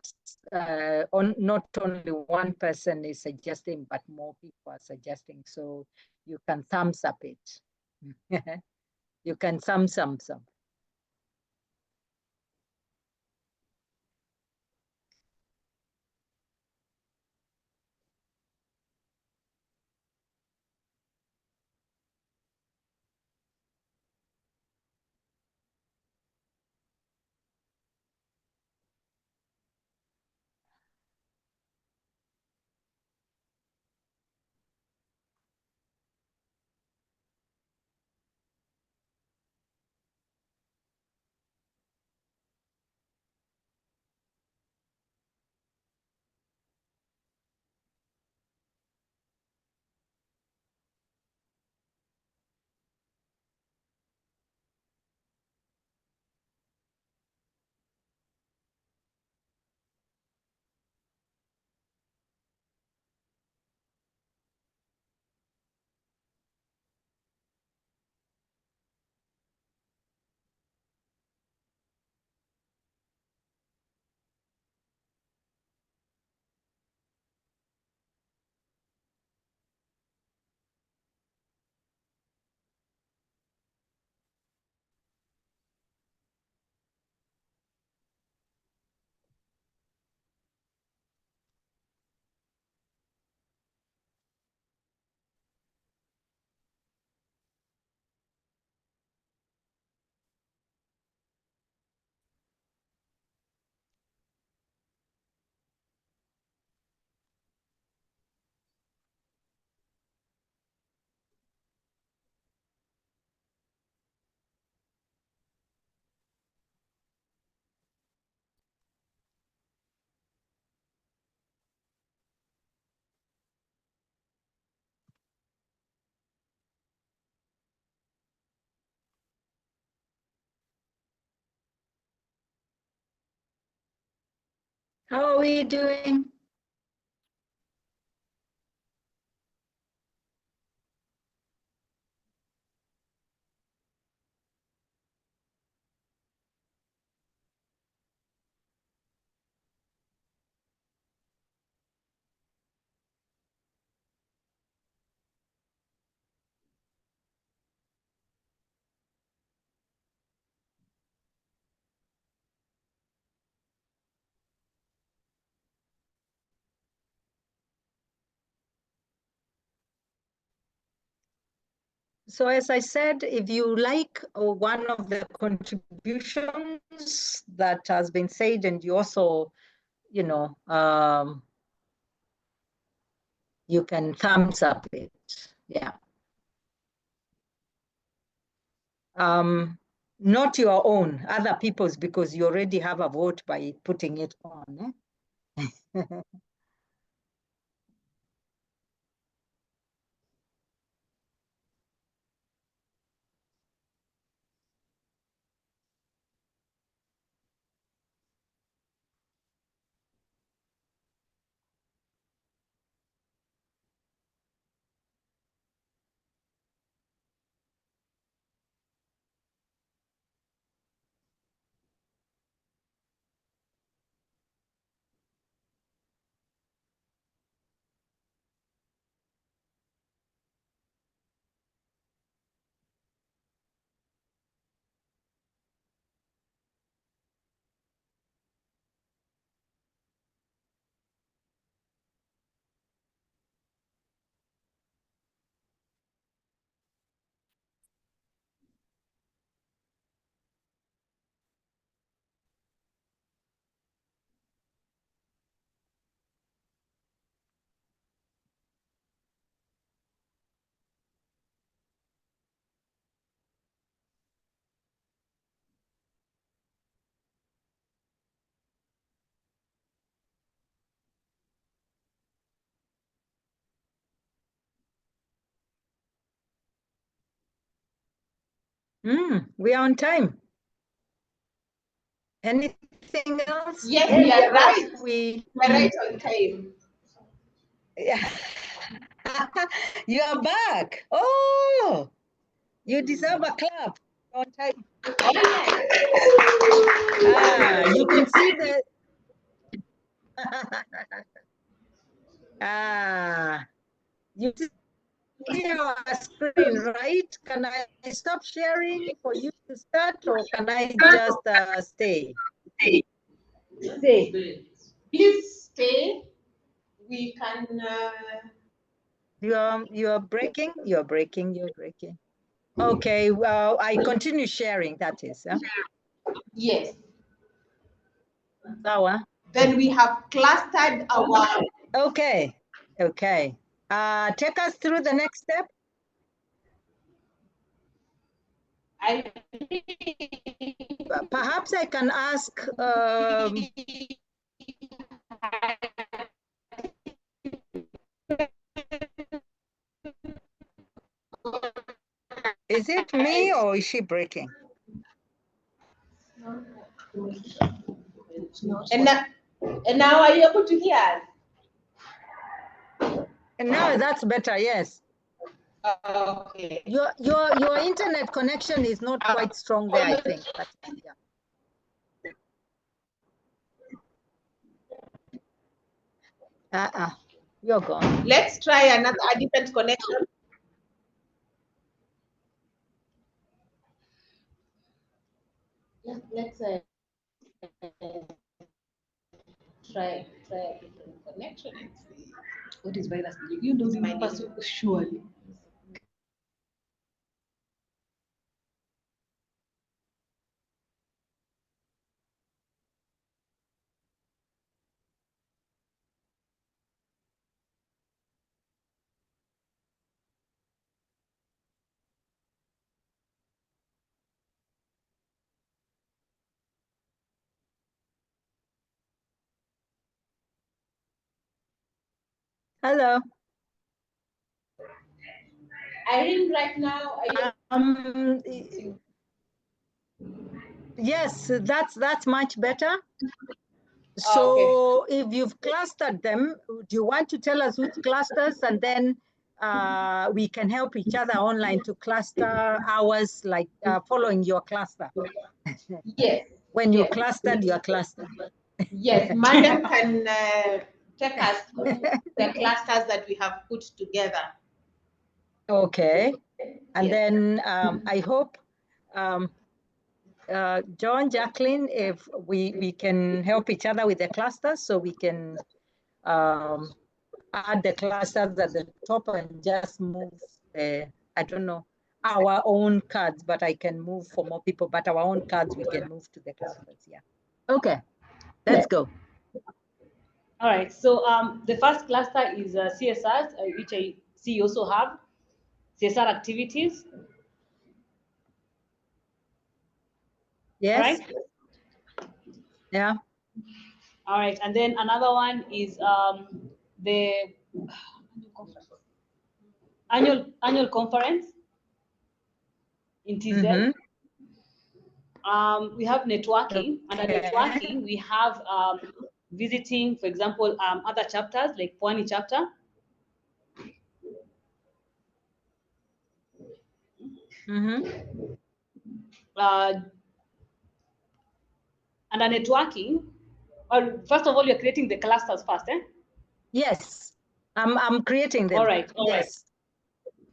not only one person is suggesting, but more people are suggesting. So you can thumbs up it. You can thumbs up. How are we doing? So as I said, if you like one of the contributions that has been said, and you also, you know, you can thumbs up it, yeah. Not your own, other people's, because you already have a vote by putting it on. Eh? We are on time. Anything else? Yes, we are right. We're right on time. Yeah. You are back. Oh, you deserve a clap. On time. You can see the you see our screen, right? Can I stop sharing for you to start, or can I just stay? Stay. Please stay. We can. You're breaking. You're breaking. You're breaking. Okay. Well, I continue sharing. That is. Yes. Sawa. Then we have clustered our. Okay. Okay. Take us through the next step. Perhaps I can ask. Is it me or is she breaking? And now are you able to hear us? And now that's better, yes. Okay. Your internet connection is not quite strong there, I think. But yeah. You're gone. Let's try a different connection. Let's try a different connection and see. What is virus? You know the number so surely. Hello. Irene, right now, are you? Yes, that's much better. So if you've clustered them, do you want to tell us which clusters, and then we can help each other online to cluster ours, like following your cluster? Yes. When you clustered your cluster. Yes, Madam can take us through the clusters that we have put together. Okay. And then I hope, John, Jacqueline, if we can help each other with the clusters, so we can add the clusters at the top and just move, I don't know, our own cards, but I can move for more people, but our own cards we can move to the clusters, yeah. Okay, let's go. All right, so the first cluster is CSRs, which I see you also have, CSR activities. Yes. All right. Yeah. All right, and then another one is the annual conference in TZ. We have networking. Under networking, we have visiting, for example, other chapters like Pwani chapter. Under networking, or first of all, you're creating the clusters first, eh? Yes, I'm creating them. All right. Yes.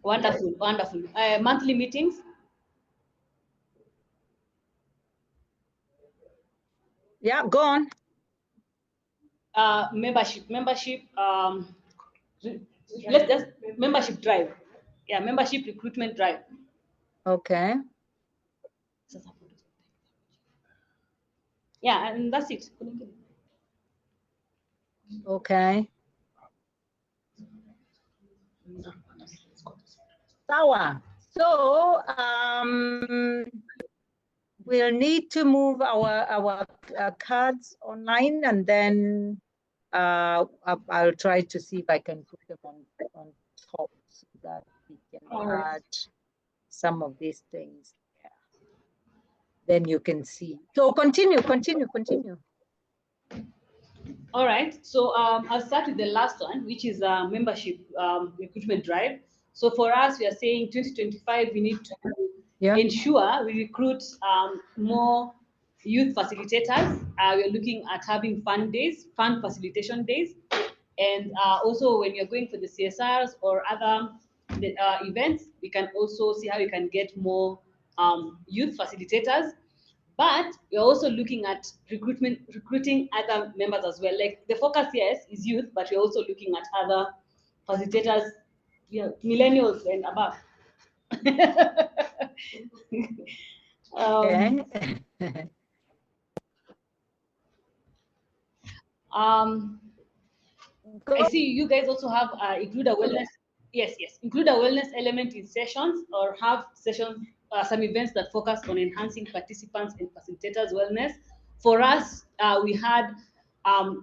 Wonderful, wonderful. Monthly meetings. Yeah, go on. Membership. Let's just membership drive. Yeah, membership recruitment drive. Okay. Yeah, and that's it. Okay. Sawa. So we'll need to move our cards online, and then I'll try to see if I can put them on top so that we can add some of these things. then you can see. So continue. All right, so I'll start with the last one, which is membership recruitment drive. So for us, we are saying 2025, we need to ensure we recruit more youth facilitators. We're looking at having fun facilitation days. And also when you're going for the CSRs or other events, we can also see how we can get more youth facilitators. But we're also looking at recruiting other members as well. Like the focus, yes, is youth, but we're also looking at other facilitators, millennials and above. I see you guys also have include a wellness. Yes, include a wellness element in sessions, or have sessions, some events that focus on enhancing participants and facilitators' wellness. For us, we had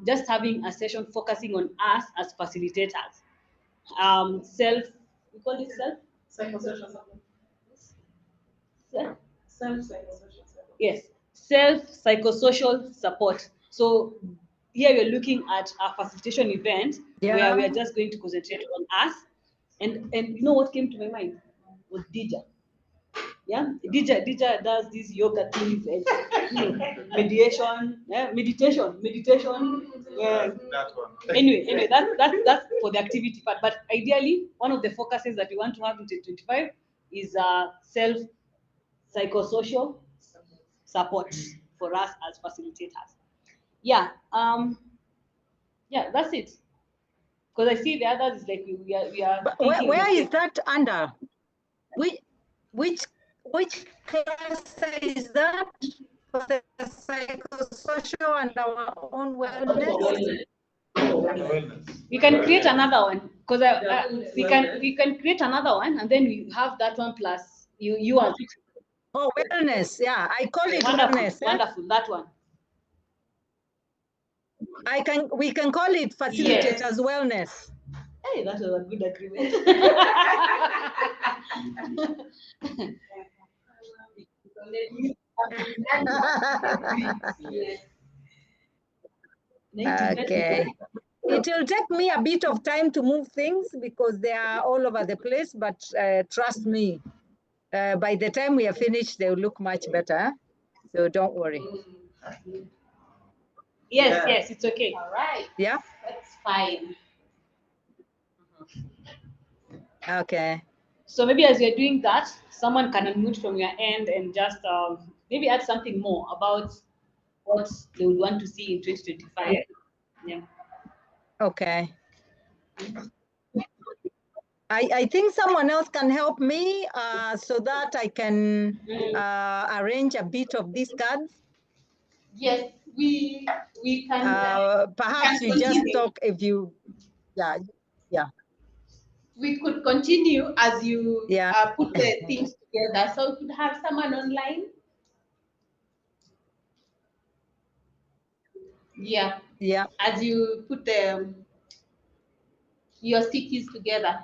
just having a session focusing on us as facilitators. We call it psychosocial support. Self-psychosocial support. Yes, self-psychosocial support. So here we're looking at a facilitation event where we are just going to concentrate on us. And you know what came to my mind was Dija. Yeah, Dija does these yoga things and meditation. Yeah. That one. Anyway, that's for the activity part. But ideally, one of the focuses that we want to have in 2025 is self-psychosocial support for us as facilitators. Yeah, that's it. Because I see the others is like we are. But where is that under? Which class is that for the psychosocial and our own wellness? We can create another one because we can create another one, and then we have that one plus you as. Oh, wellness, yeah, I call it wonderful, wellness. Wonderful, that one. We can call it facilitators wellness. Hey, that was a good agreement. Okay. It will take me a bit of time to move things because they are all over the place, but trust me, by the time we are finished, they will look much better. So don't worry. Yes, it's okay. All right. Yeah. That's fine. Okay. So maybe as you're doing that, someone can unmute from your end and just maybe add something more about what they would want to see in 2025. Yeah. Okay. I think someone else can help me so that I can arrange a bit of these cards. Yes, we can. Perhaps we just talk if you, yeah. We could continue as you put the things together. So we could have someone online. Yeah. As you put your stickies together.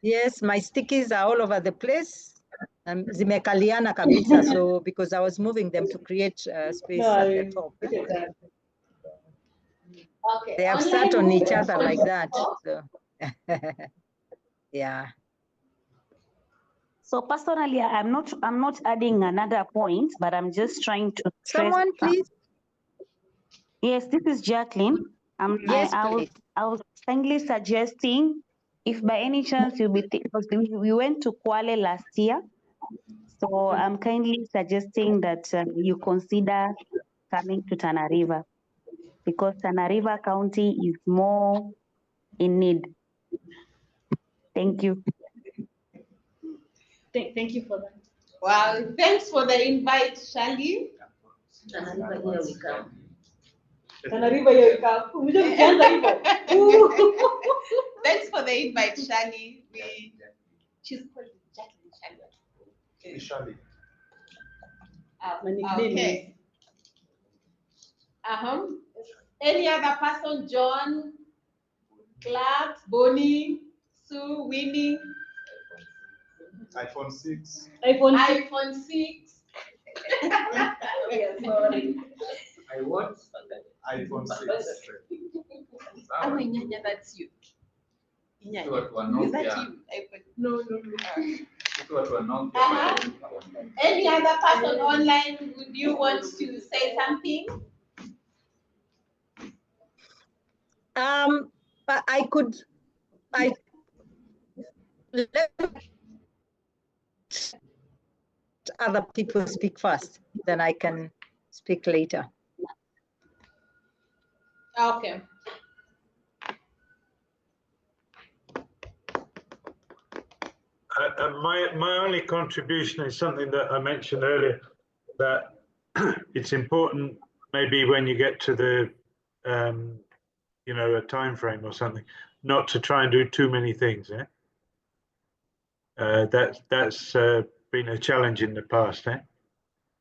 Yes, my stickies are all over the place. Zimekaliana kabisa, so because I was moving them to create space at the top. Okay. They have sat on each other like that. So. Yeah. So personally, I'm not adding another point, but I'm just trying to stress. Someone, please. Yes, this is Jacqueline. Yes, I was kindly suggesting, if by any chance you'll be, because we went to Kwale last year, so I'm kindly suggesting that you consider coming to Tana River, because Tana River County is more in need. Thank you. Thank you for that. Well, thanks for the invite, Shali. Tana River, here we come. Thanks for the invite, Shali. She's called Jacqueline Shali. Okay. Any other person? John, Clark, Bonnie, Sue, Winnie? iPhone 6. iPhone 6. Yes, sorry. I want iPhone 6. That's you. Is that you? No. Any other person online, would you want to say something? But let other people speak first, then I can speak later. Okay. My only contribution is something that I mentioned earlier, that it's important maybe when you get to the a time frame or something, not to try and do too many things. That's been a challenge in the past.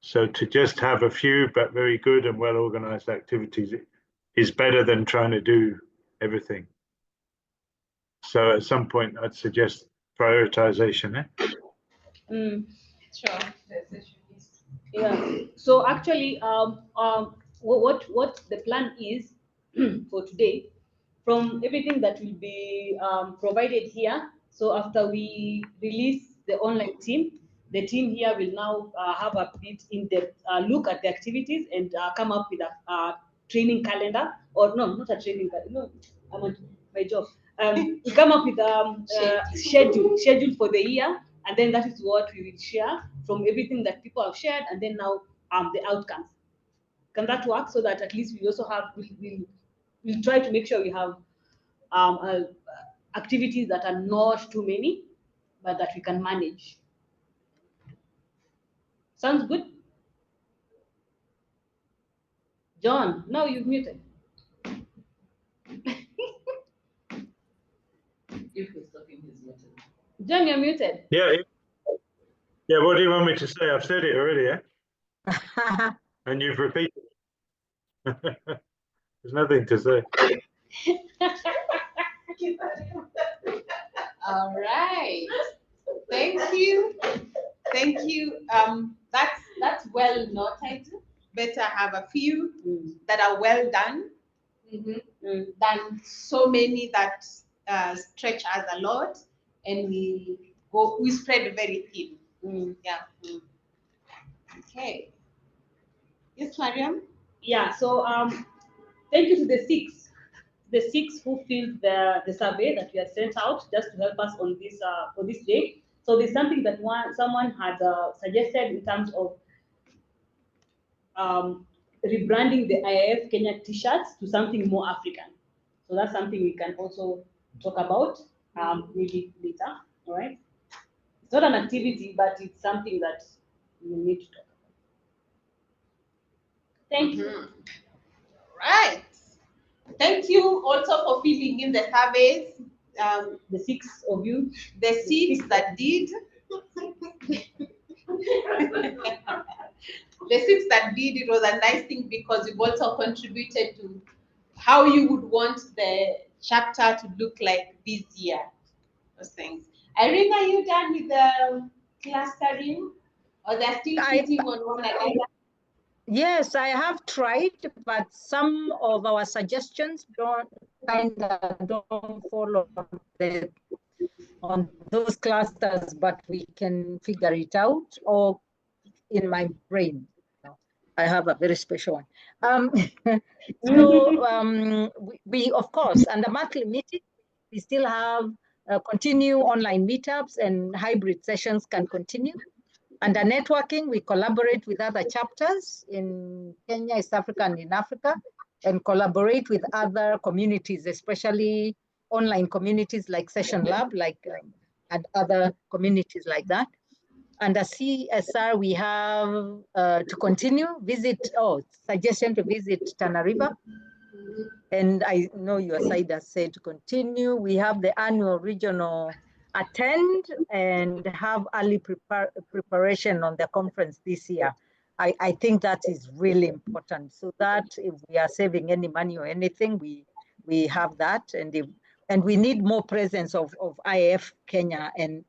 So to just have a few but very good and well organized activities is better than trying to do everything. So at some point I'd suggest prioritization. Sure. Yeah. So actually, what the plan is for today, from everything that will be provided here. So after we release the online team, the team here will now have a bit in-depth look at the activities and come up with a training calendar, or no, not a training calendar. No, I'm on my job. We come up with schedule for the year, and then that is what we will share from everything that people have shared, and then now the outcomes. Can that work? So that at least we also have we'll try to make sure we have activities that are not too many, but that we can manage. Sounds good? John, no, you've muted. If he's talking, he's muted. John, you're muted. Yeah. What do you want me to say? I've said it already, and you've repeated it. There's nothing to say. All right. Thank you. That's well noted. Better have a few that are well done than so many that stretch us a lot and we spread very thin. Yeah. Okay. Yes, Mariam. Yeah. So thank you to the six who filled the survey that we had sent out just to help us on this for this day. So there's something that someone had suggested in terms of rebranding the IAF Kenya t-shirts to something more African. So that's something we can also talk about maybe later. All right. It's not an activity, but it's something that we need to talk about. Thank you. Right. Thank you also for filling in the surveys. The six of you. The six that did. The six that did, it was a nice thing because you've also contributed to how you would want the chapter to look like this year. Those things. Irene, are you done with the clustering? Or they're still sitting on one agenda? Yes, I have tried, but some of our suggestions don't follow on those clusters, but we can figure it out, or in my brain. I have a very special one. We of course, under monthly meeting, we still have continue online meetups, and hybrid sessions can continue. Under networking, we collaborate with other chapters in Kenya, East Africa, and in Africa, and collaborate with other communities, especially online communities like Session Lab, and other communities like that. Under CSR, we have to continue, suggestion to visit Tana River. And I know your side has said to continue. We have the annual regional attend and have early preparation on the conference this year. I think that is really important, so that if we are saving any money or anything, we have that, and we need more presence of IAF Kenya and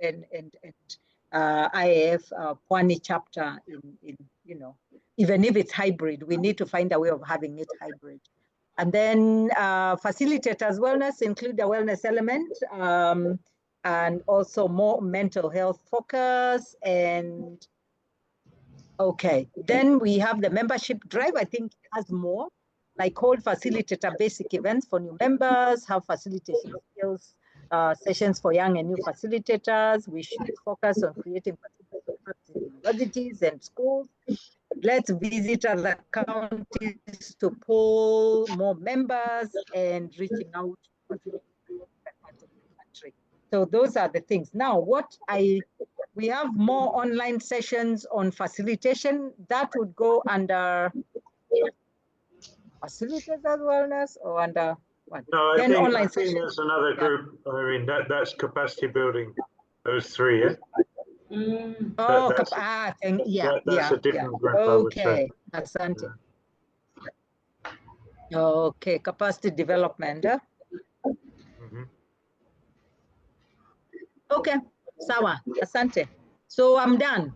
IAF Pwani chapter in, you know, even if it's hybrid, we need to find a way of having it hybrid. And then facilitators wellness include the wellness element, and also more mental health focus. And okay, then we have the membership drive. I think it has more, like hold facilitator basic events for new members, have facilitation skills sessions for young and new facilitators. We should focus on creating facilitators in universities and schools. Let's visit other counties to pull more members and reaching out to different parts of the country. So those are the things. Now, we have more online sessions on facilitation that would go under facilitators wellness or under what? No, I Then think, online there's another group, Irene, that's capacity building, those three, yeah? Oh, that's a different group, I would say. Okay, asante. Okay, capacity development. Okay, sawa, asante. So I'm done.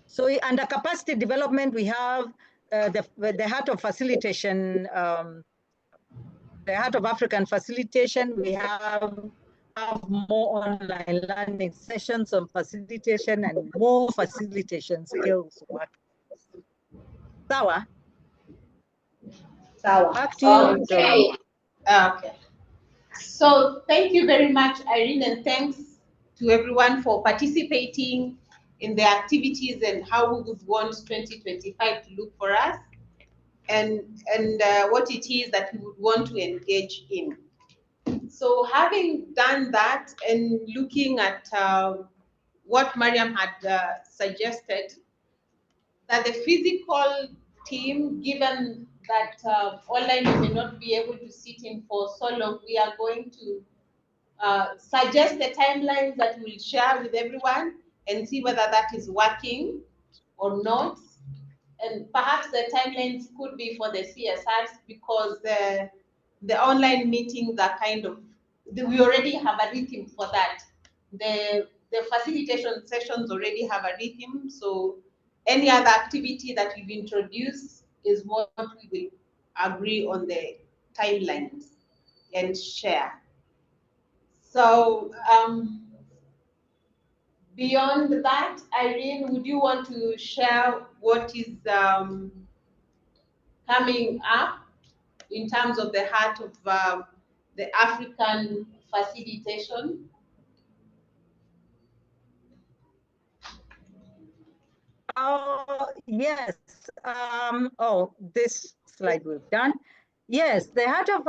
So under capacity development, we have the Heart of Facilitation, the Heart of African Facilitation. We have more online learning sessions on facilitation and more facilitation skills work. Sawa? Sawa. Back to you, Okay. Okay. So thank you very much, Irene, and thanks to everyone for participating in the activities and how we would want 2025 to look for us, and what it is that we would want to engage in. So having done that and looking at what Mariam had suggested, that the physical team, given that online we may not be able to sit in for so long, we are going to suggest the timelines that we'll share with everyone and see whether that is working or not. And perhaps the timelines could be for the CSRs, because the online meetings are kind of, we already have a rhythm for that. The facilitation sessions already have a rhythm, so any other activity that we've introduced is what we will agree on the timelines and share. So beyond that, Irene, would you want to share what is coming up in terms of the Heart of the African Facilitation? Yes. This slide we've done. Yes, the Heart of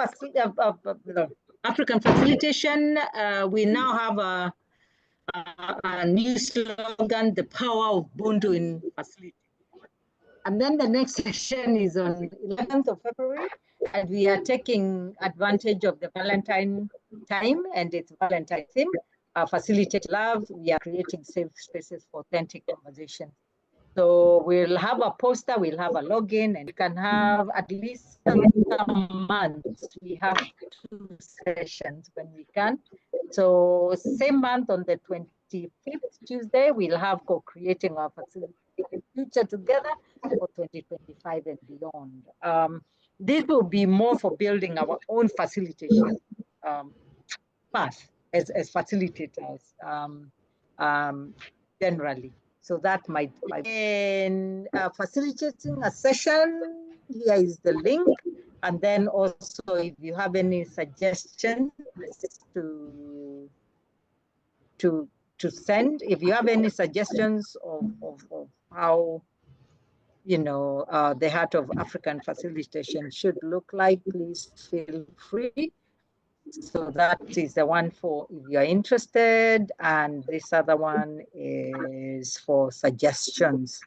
African Facilitation, we now have a new slogan, the power of Bundu in facilitation. And then the next session is on 11th of February, and we are taking advantage of the Valentine time and its Valentine theme. Facilitate love, we are creating safe spaces for authentic conversation. So we'll have a poster, we'll have a login, and you can have at least a month. We have 2 sessions when we can. So same month on the 25th Tuesday, we'll have co-creating our facility future together for 2025 and beyond. This will be more for building our own facilitation path as facilitators generally. So that might in facilitating a session, here is the link. And then also if you have any suggestions to send, if you have any suggestions of how, you know, the Heart of African Facilitation should look like, please feel free. So that is the one for if you're interested, and this other one is for suggestions.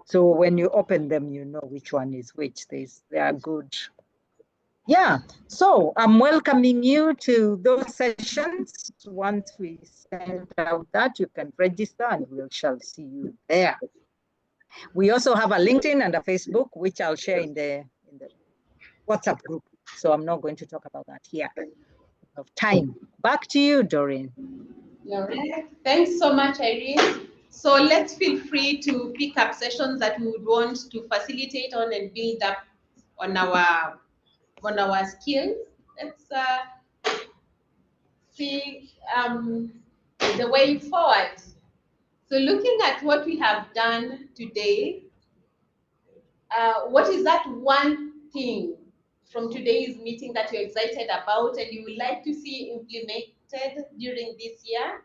So when you open them, you know which one is which. They are good. Yeah, so I'm welcoming you to those sessions. Once we send out that, you can register and we shall see you there. We also have a LinkedIn and a Facebook, which I'll share in the WhatsApp group. So I'm not going to talk about that here. Of time. Back to you, Doreen. All right. Thanks so much, Irene. So let's feel free to pick up sessions that we would want to facilitate on and build up on our skills. Let's see the way forward. So looking at what we have done today, what is that one thing from today's meeting that you're excited about and you would like to see implemented during this year?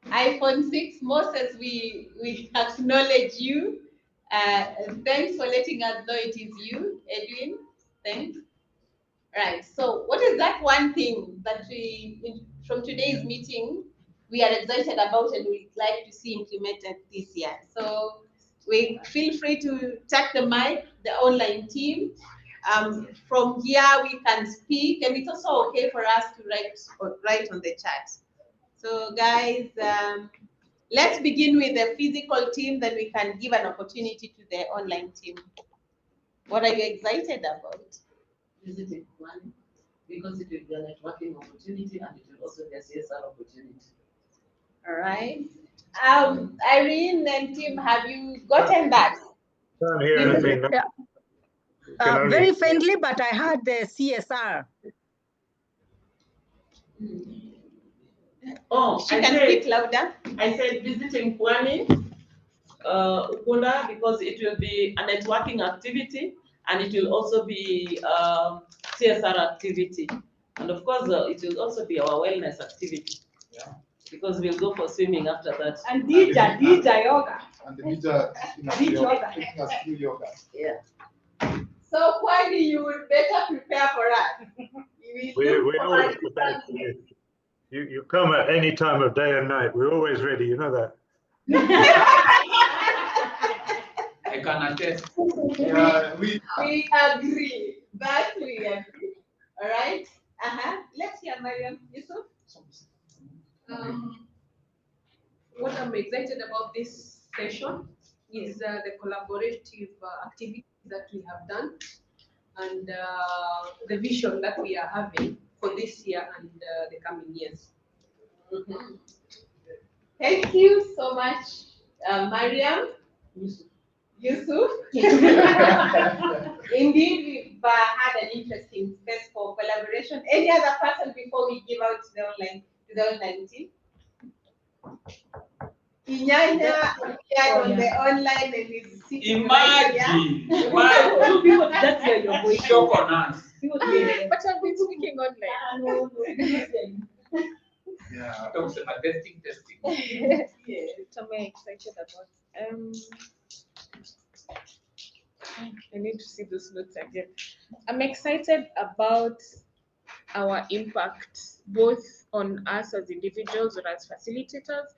iPhone 6, Moses, we acknowledge you. Thanks for letting us know it is you, Edwin. Thanks. Right, so what is that one thing that from today's meeting, we are excited about and we'd like to see implemented this year? So we feel free to tap the mic, the online team. From here, we can speak, and it's also okay for us to write on the chat. So guys, let's begin with the physical team, then we can give an opportunity to the online team. What are you excited about? Visiting one, because it will be a networking opportunity and it will also be a CSR opportunity. All right. Irene and Tim, have you gotten that? Can't hear anything. Very faintly, but I heard the CSR. Oh, she can speak louder. I said visiting Pwani, Ukunda, because it will be a networking activity and it will also be CSR activity. And of course, it will also be our wellness activity. Yeah. Because we'll go for swimming after that. And DJ yoga. And the DJ yoga. Taking us through yoga. Yeah. So Kwani, you will better prepare for us. We always prepare for you. You come at any time of day and night. We're always ready, you know that. I can attest. Yeah, we agree. That we agree. All right. Let's hear Mariam. Yusuf? What I'm excited about this session is the collaborative activities that we have done and the vision that we are having for this year and the coming years. Mm-hmm. Thank you so much, Mariam. Yusuf. Indeed, we've had an interesting space for collaboration. Any other person before we give out to the online team? Inyanya appeared on the online and is sitting right here. Imagine. That's where you're going. Shock on us. But I've been speaking online. Yeah. Testing. Yeah, what am I excited about? I need to see those notes again. I'm excited about our impact, both on us as individuals or as facilitators,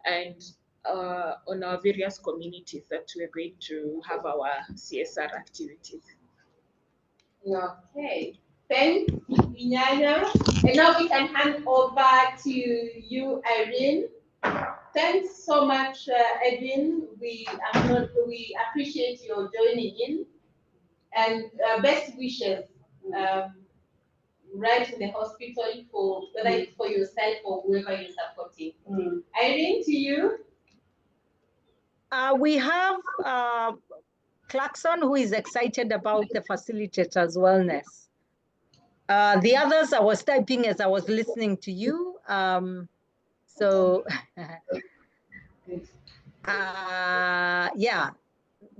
and on our various communities that we're going to have our CSR activities. Okay, thanks, Inyanya. And now we can hand over to you, Irene. Thanks so much, Edwin. We appreciate your joining in, and best wishes right in the hospital for whether it's for yourself or whoever you're supporting. Irene, to you. We have Clarkson, who is excited about the facilitators' wellness. The others, I was typing as I was listening to you. Yeah,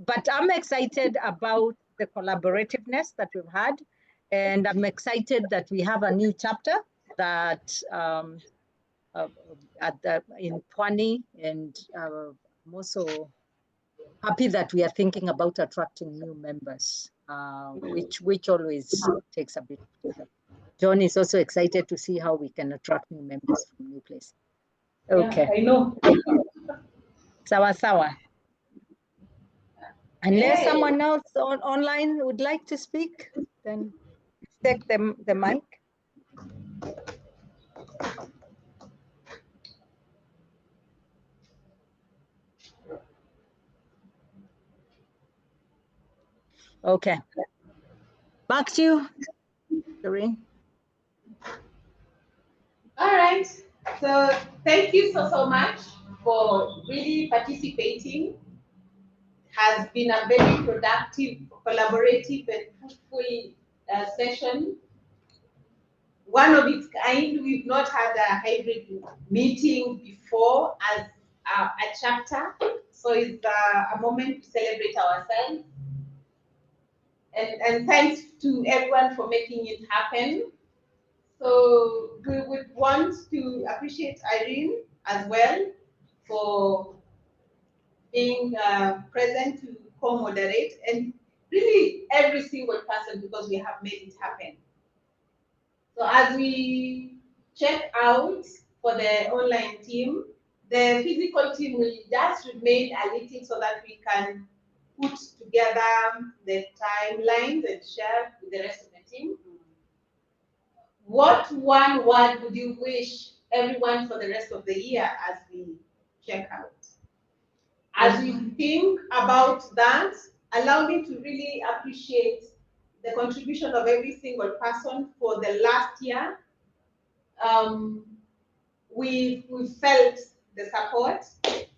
but I'm excited about the collaborativeness that we've had. And I'm excited that we have a new chapter that in Pwani, and I'm also happy that we are thinking about attracting new members, which always takes a bit. John is also excited to see how we can attract new members from new places. Okay. Yeah, I know. Sawa. Unless someone else online would like to speak, then take the mic. Okay. Back to you, Doreen. All right. So thank you so much for really participating. Has been a very productive, collaborative, and fruitful session. One of its kind. We've not had a hybrid meeting before as a chapter, so it's a moment to celebrate ourselves. And thanks to everyone for making it happen. So we would want to appreciate Irene as well for being present to co-moderate, and really every single person, because we have made it happen. So as we check out for the online team, the physical team will just remain a little so that we can put together the timelines and share with the rest of the team. What one word would you wish everyone for the rest of the year as we check out? As we think about that, allow me to really appreciate the contribution of every single person for the last year. We felt the support.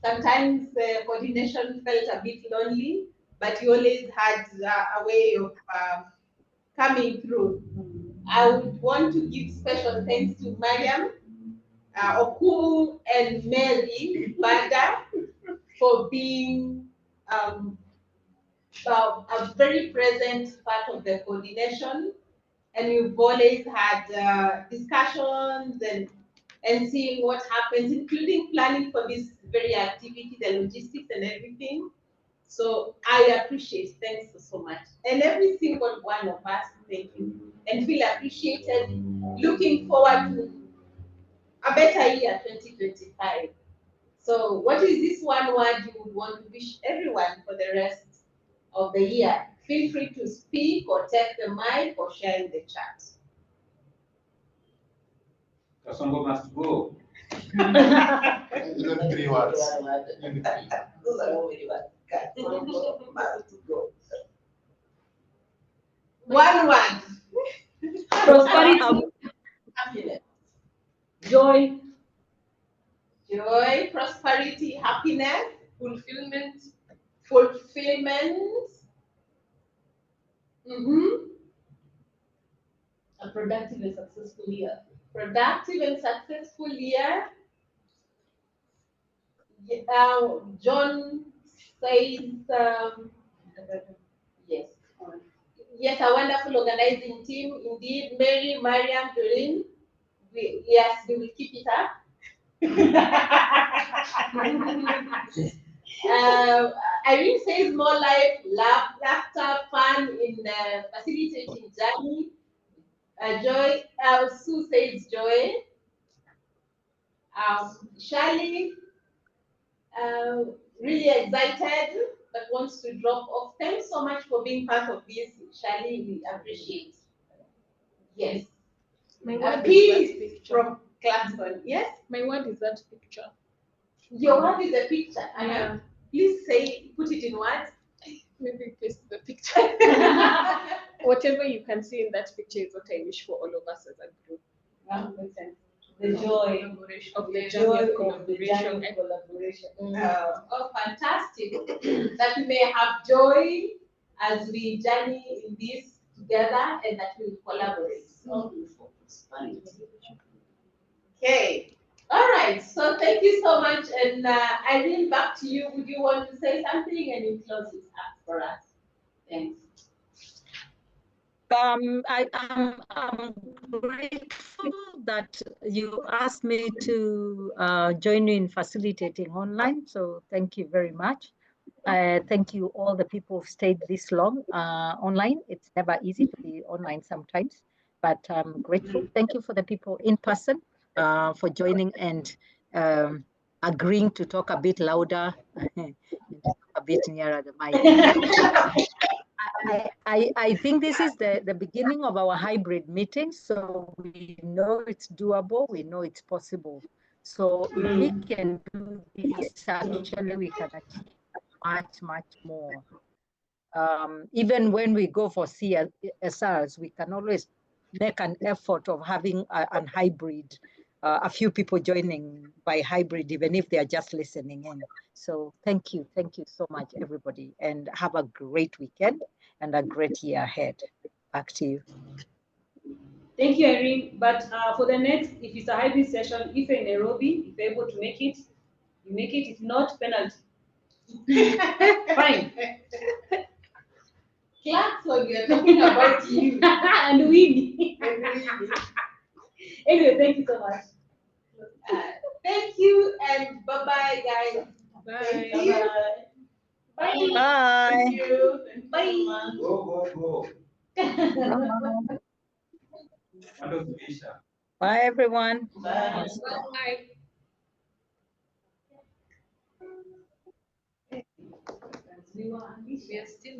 Sometimes the coordination felt a bit lonely, but you always had a way of coming through. I would want to give special thanks to Mariam, Okumu, and Mary Bada for being a very present part of the coordination. And we've always had discussions and seeing what happens, including planning for this very activity, the logistics and everything. So I appreciate, thanks so much. And every single one of us, thank you. And feel appreciated. Looking forward to a better year, 2025. So what is this one word you would want to wish everyone for the rest of the year? Feel free to speak or take the mic or share in the chat. Kasongo must go. These are 3 words. Those are only words. Kasongo must go. One word. Prosperity. Happiness. Joy. Joy, prosperity, happiness. Fulfillment. Fulfillment. A productive and successful year. Productive and successful year. John says, yes. Yes, a wonderful organizing team. Indeed, Mary, Mariam, Doreen. Yes, we will keep it up. Irene says more life, love, laughter, fun in the facilitating journey. Joy, Sue says joy. Shirley, really excited but wants to drop off. Thanks so much for being part of this, Shirley. We appreciate. Yes. My word Peace is that picture. from Claxton. Yes. My word is that picture. Your word is a picture. Yeah. Please say, put it in words. Maybe paste the picture. Whatever you can see in that picture is what I wish for all of us as a group. The joy of the joy journey of of the journey collaboration. of collaboration. Oh, fantastic. That we may have joy as we journey in this together and that we collaborate. Okay. All right. So thank you so much. And Irene, back to you. Would you want to say something and you close this up for us? Thanks. I'm grateful that you asked me to join you in facilitating online. So thank you very much. Thank you all the people who've stayed this long online. It's never easy to be online sometimes, but I'm grateful. Thank you for the people in person for joining and agreeing to talk a bit louder and a bit nearer the mic. I think this is the beginning of our hybrid meeting, so we know it's doable, we know it's possible. So if we can do this, actually we can achieve much more. Even when we go for CSRs, we can always make an effort of having a hybrid a few people joining by hybrid, even if they are just listening in. So thank you so much, everybody, and have a great weekend and a great year ahead. Back to you. Thank you, Irene. But for the next, if it's a hybrid session, if you're in Nairobi, if you're able to make it, you make it. If not, penalty. Fine. Clarkson, we are talking about you. And Winnie. Anyway, thank you so much. Thank you and bye-bye, guys. Bye. Thank you. Bye. Bye. Thank you. Bye. Go. Bye, everyone. Bye. Bye. We are still